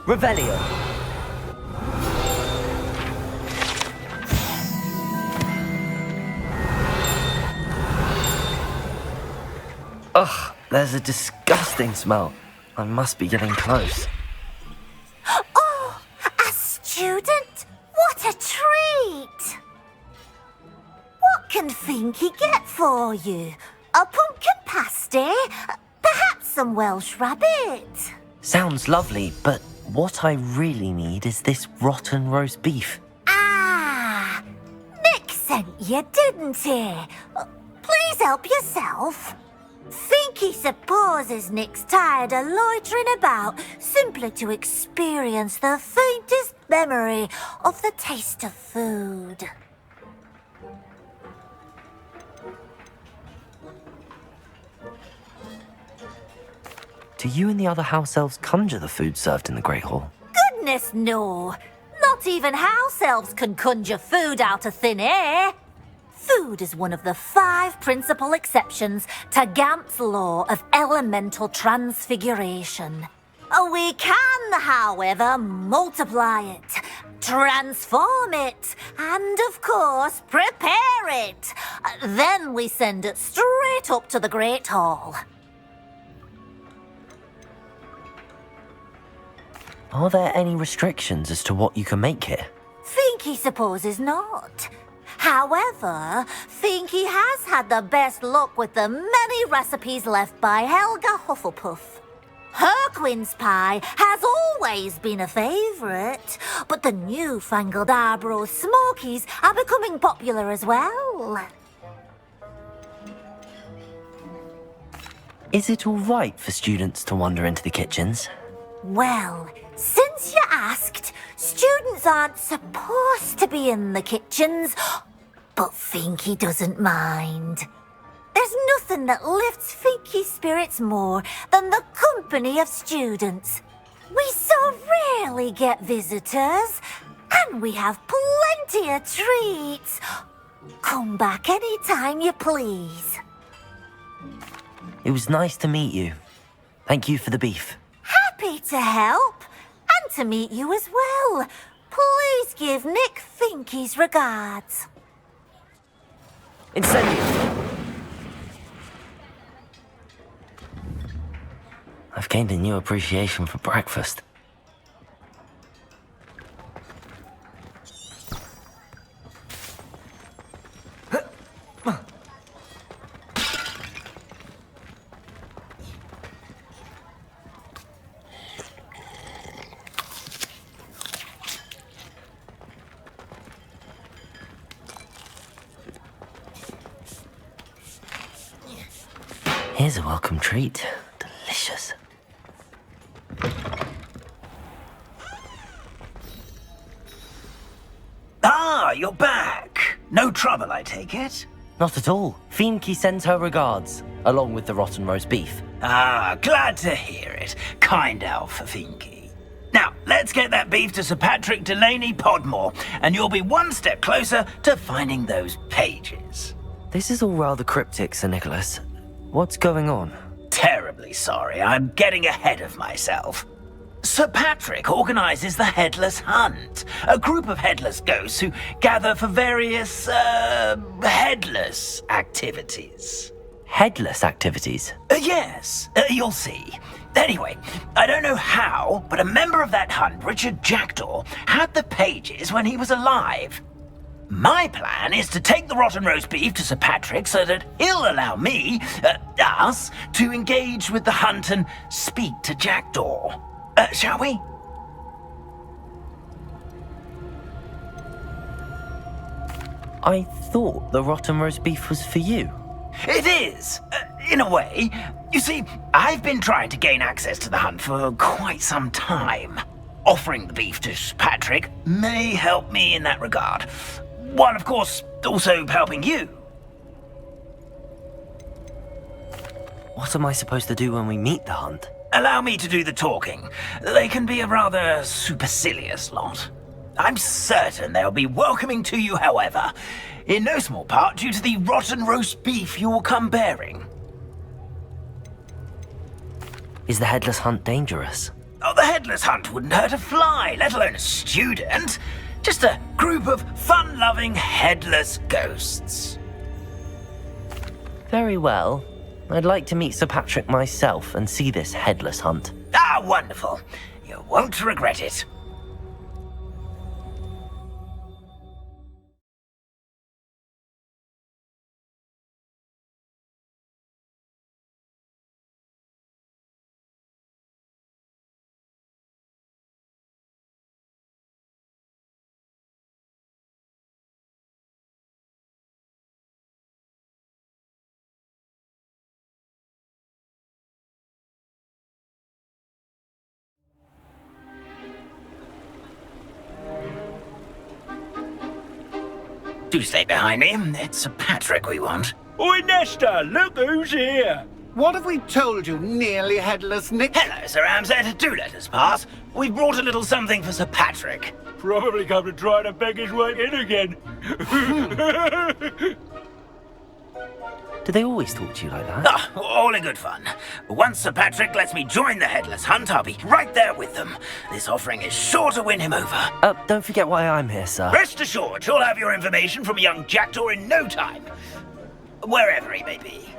Revelio. Ugh, there's a disgusting smell. I must be getting close. Oh, a student? What a treat! What can Finky get for you? A pumpkin pasty? Perhaps some Welsh rabbit? Sounds lovely, but what I really need is this rotten roast beef. Ah, Nick sent you, didn't he? Please help yourself. Think he supposes Nick's tired of loitering about simply to experience the faintest memory of the taste of food. Do you and the other house elves conjure the food served in the Great Hall? Goodness, no. Not even house elves can conjure food out of thin air. Food is one of the 5 principal exceptions to Gamp's law of elemental transfiguration. We can, however, multiply it, transform it, and, of course, prepare it. Then we send it straight up to the Great Hall. Are there any restrictions as to what you can make here? Finky supposes not. However, Finky has had the best luck with the many recipes left by Helga Hufflepuff. Her quince pie has always been a favourite, but the newfangled Arborough Smokies are becoming popular as well. Is it all right for students to wander into the kitchens? Well, since you asked, students aren't supposed to be in the kitchens, but Finky doesn't mind. There's nothing that lifts Finky's spirits more than the company of students. We so rarely get visitors, and we have plenty of treats. Come back any time you please. It was nice to meet you. Thank you for the beef. Happy to help, and to meet you as well. Please give Nick Finky's regards. Incendio. I've gained a new appreciation for breakfast. Here's a welcome treat. Delicious. Ah, you're back. No trouble, I take it? Not at all. Finky sends her regards, along with the rotten roast beef. Ah, glad to hear it. Kind elf, Finky. Now, let's get that beef to Sir Patrick Delaney Podmore, and you'll be one step closer to finding those pages. This is all rather cryptic, Sir Nicholas. What's going on? Terribly sorry, I'm getting ahead of myself. Sir Patrick organises the Headless Hunt, a group of headless ghosts who gather for various, headless activities. Headless activities? Yes, you'll see. Anyway, I don't know how, but a member of that hunt, Richard Jackdaw, had the pages when he was alive. My plan is to take the rotten roast beef to Sir Patrick so that he'll allow me, us, to engage with the hunt and speak to Jackdaw. Shall we? I thought the rotten roast beef was for you. It is, in a way. You see, I've been trying to gain access to the hunt for quite some time. Offering the beef to Sir Patrick may help me in that regard. While, of course, also helping you. What am I supposed to do when we meet the hunt? Allow me to do the talking. They can be a rather supercilious lot. I'm certain they'll be welcoming to you, however, in no small part due to the rotten roast beef you will come bearing. Is the headless hunt dangerous? Oh, the headless hunt wouldn't hurt a fly, let alone a student. Just a group of fun-loving headless ghosts. Very well. I'd like to meet Sir Patrick myself and see this headless hunt. Ah, wonderful. You won't regret it. Do stay behind me. It's Sir Patrick we want. Oi, Nesta, look who's here. What have we told you, nearly headless Nick? Hello, Sir Ramsay. Do let us pass. We've brought a little something for Sir Patrick. Probably come to try to beg his way in again. Do they always talk to you like that? Ah, all in good fun. Once Sir Patrick lets me join the Headless Hunt, I'll be right there with them. This offering is sure to win him over. Don't forget why I'm here, sir. Rest assured, you'll have your information from a young jackdaw in no time. Wherever he may be.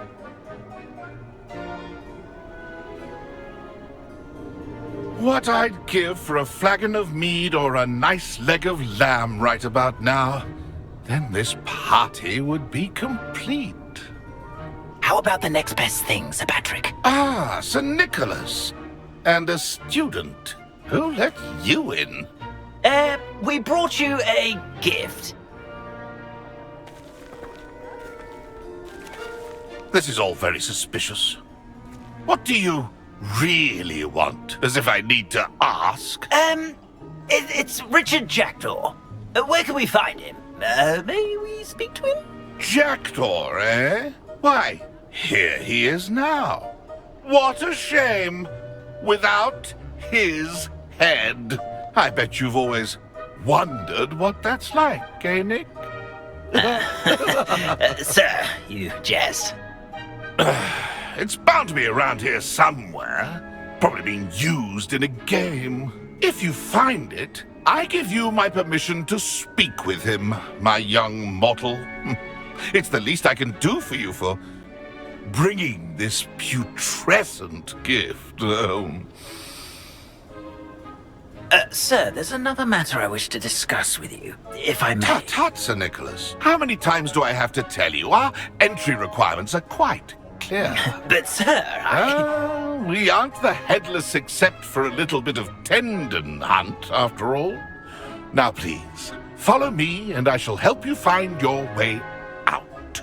What I'd give for a flagon of mead or a nice leg of lamb right about now. Then this party would be complete. How about the next best thing, Sir Patrick? Ah, Sir Nicholas. And a student. Who let you in? We brought you a gift. This is all very suspicious. What do you really want? As if I need to ask. It's Richard Jackdaw. Where can we find him? May we speak to him? Jackdaw, eh? Why, here he is now. What a shame. Without his head. I bet you've always wondered what that's like, eh, Nick? Sir, you jest. It's bound to be around here somewhere. Probably being used in a game. If you find it, I give you my permission to speak with him, my young mortal. It's the least I can do for you for bringing this putrescent gift home. Sir, there's another matter I wish to discuss with you, if I may. Tut, Sir Nicholas. How many times do I have to tell you? Our entry requirements are quite clear. But, sir, we aren't the Headless except for a little bit of tendon hunt, after all. Now, please, follow me, and I shall help you find your way out.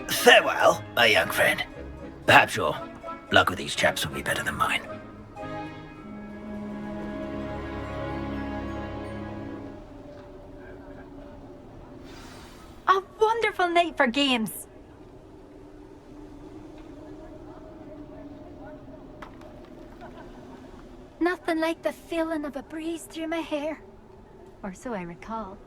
Farewell, my young friend. Perhaps your luck with these chaps will be better than mine. A wonderful night for games. Nothing like the feeling of a breeze through my hair. Or so I recall.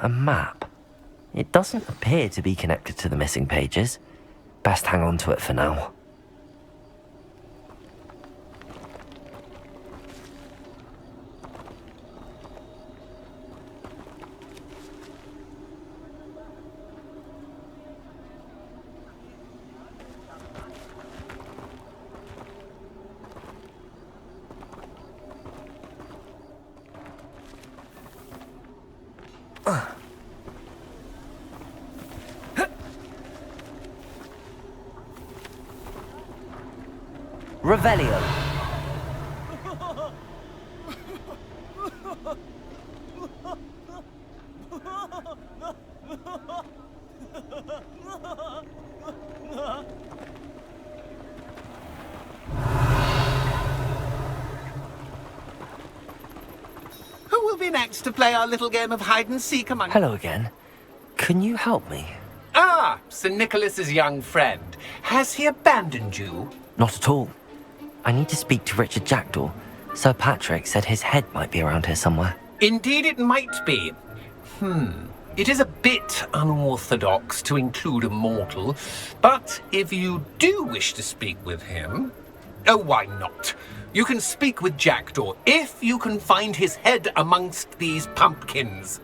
A map. It doesn't appear to be connected to the missing pages. Best hang on to it for now. Revelio. Who will be next to play our little game of hide-and-seek among... Hello again. Can you help me? Ah, Sir Nicholas's young friend. Has he abandoned you? Not at all. I need to speak to Richard Jackdaw. Sir Patrick said his head might be around here somewhere. Indeed it might be. It is a bit unorthodox to include a mortal, but if you do wish to speak with him... Oh, why not? You can speak with Jackdaw if you can find his head amongst these pumpkins.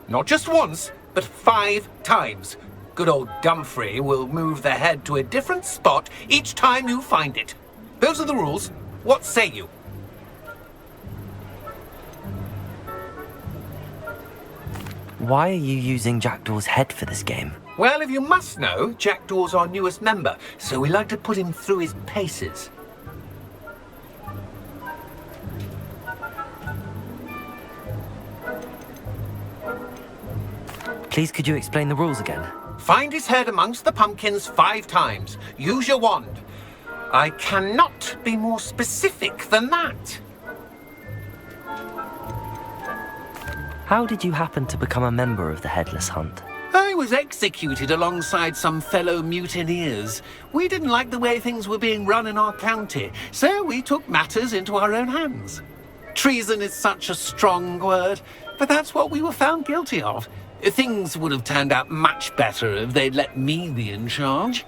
Not just once, but 5 times. Good old Dumfrey will move the head to a different spot each time you find it. Those are the rules. What say you? Why are you using Jackdaw's head for this game? Well, if you must know, Jackdaw's our newest member, so we like to put him through his paces. Please, could you explain the rules again? Find his head amongst the pumpkins 5 times. Use your wand. I cannot be more specific than that. How did you happen to become a member of the Headless Hunt? I was executed alongside some fellow mutineers. We didn't like the way things were being run in our county, so we took matters into our own hands. Treason is such a strong word, but that's what we were found guilty of. Things would have turned out much better if they'd let me be in charge.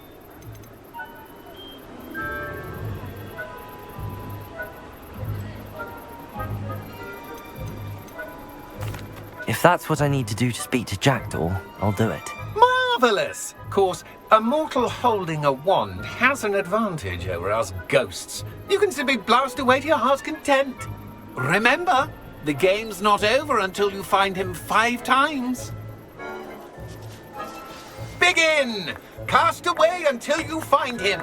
If that's what I need to do to speak to Jackdaw, I'll do it. Marvellous! Of course, a mortal holding a wand has an advantage over us ghosts. You can simply blast away to your heart's content. Remember, the game's not over until you find him 5 times. Begin! Cast away until you find him.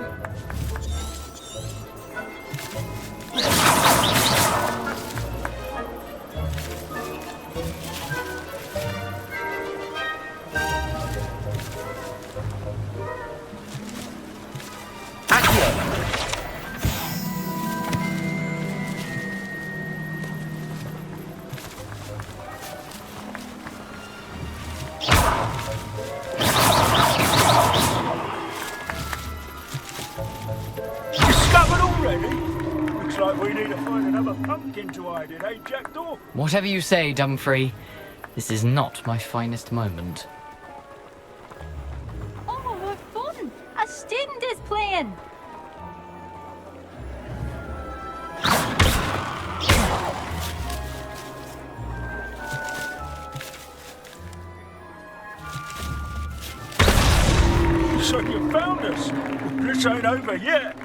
We need to find another pumpkin to hide in, eh, Jackdaw? Whatever you say, Dumfrey. This is not my finest moment. Oh, what fun! A student is playing! So you found us! This ain't over yet!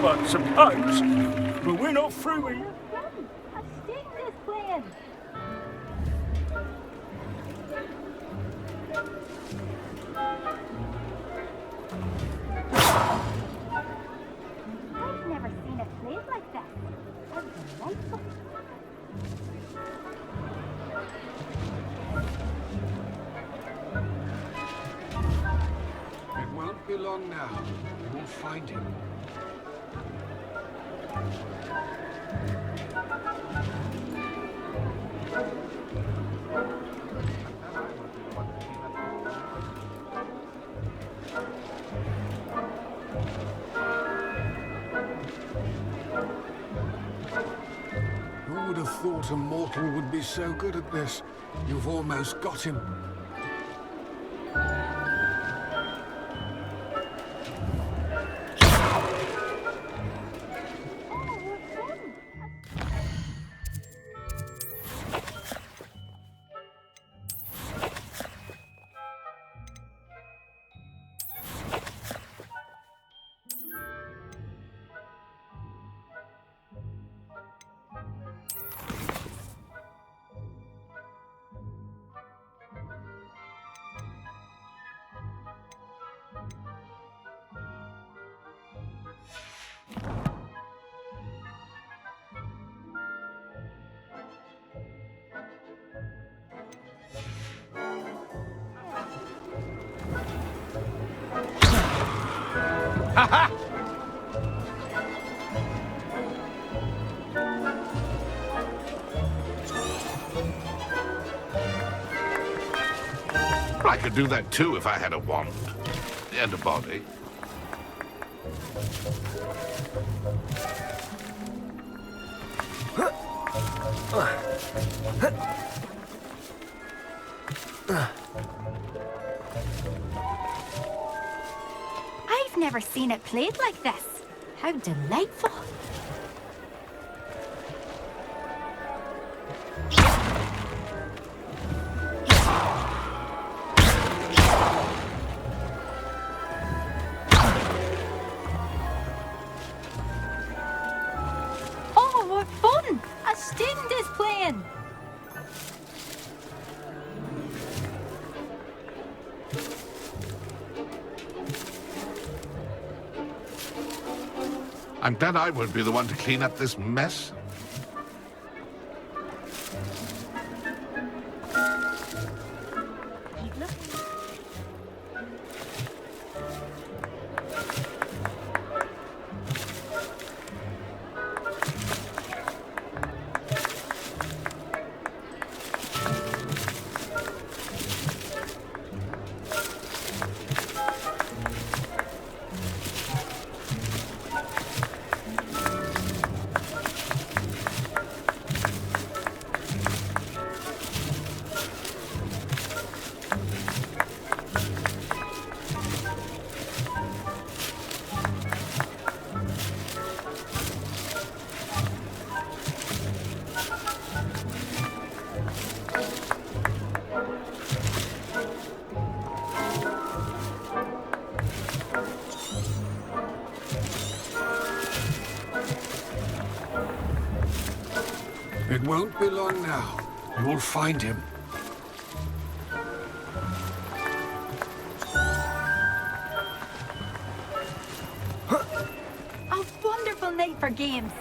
I suppose, but we're not through with you. A student is playing. I've never seen it played like that. That's delightful. It won't be long now. We'll find him. Who would have thought a mortal would be so good at this? You've almost got him. Ha ha! I could do that too if I had a wand and a body. I've never seen it played like this. How delightful. Oh, what fun! A student is playing. I'm glad I won't be the one to clean up this mess. It won't be long now. You'll find him. A wonderful night for games.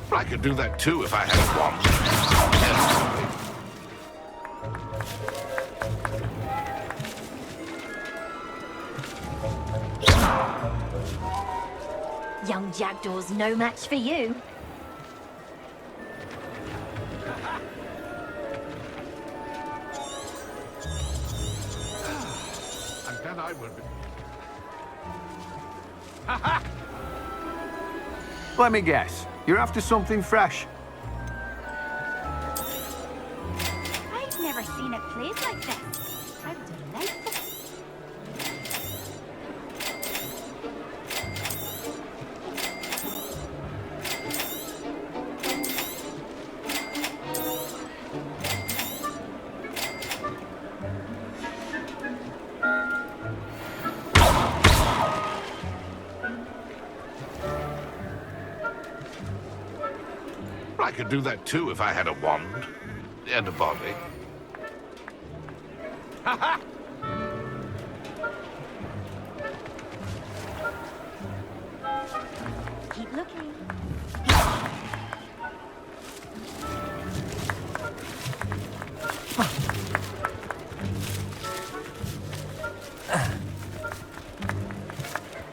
I could do that too if I had a wand. Young Jackdaw's no match for you. I'm glad I would be. Let me guess. You're after something fresh. I've never seen it played like this. How delightful. I could do that too if I had a wand and a body. Keep looking.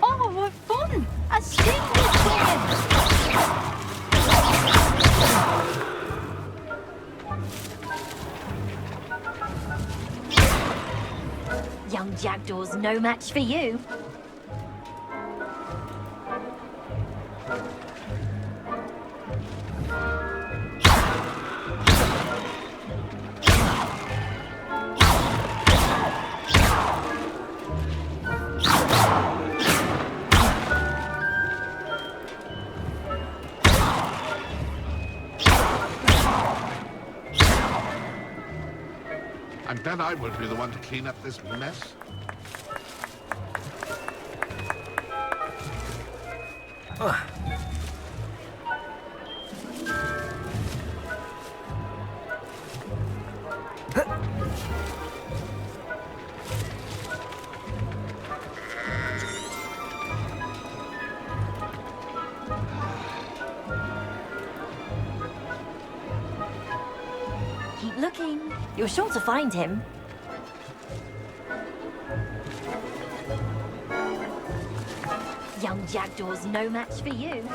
Oh, what fun! A student is playing. Young Jackdaw's no match for you. bet I won't be the one to clean up this mess. Keep looking. You're sure to find him. Young Jackdaw's no match for you.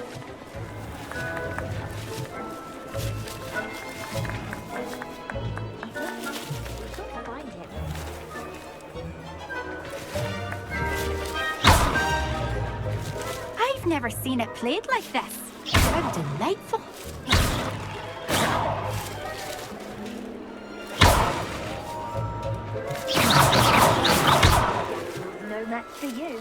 Keep looking. You're sure to find him. I've never seen it played like this. How delightful. No match for you.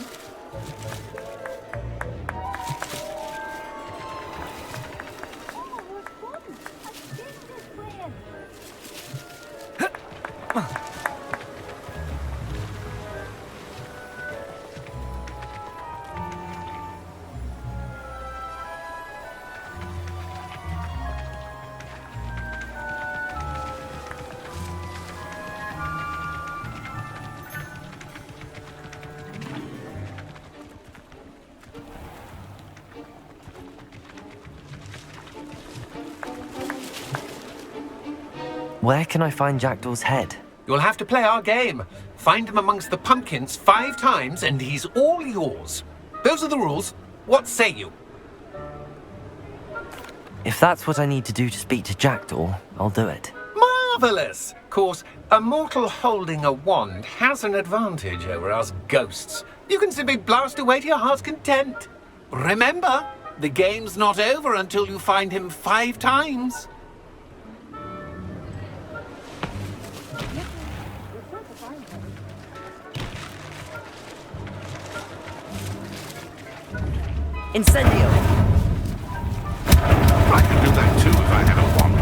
Where can I find Jackdaw's head? You'll have to play our game. Find him amongst the pumpkins 5 times and he's all yours. Those are the rules. What say you? If that's what I need to do to speak to Jackdaw, I'll do it. Marvellous! Of course, a mortal holding a wand has an advantage over us ghosts. You can simply blast away to your heart's content. Remember, the game's not over until you find him 5 times. Incendio! I could do that too if I had a wand.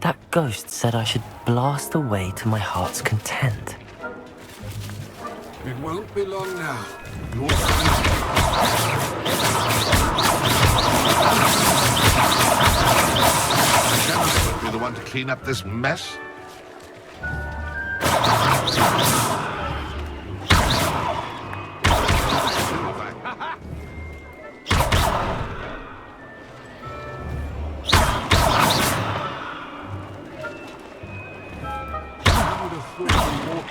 That ghost said I should blast away to my heart's content. It won't be long now. You'll won't be the one to clean up this mess.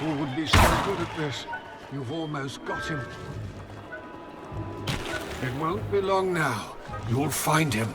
Would be so good at this. You've almost got him. It won't be long now. You'll find him.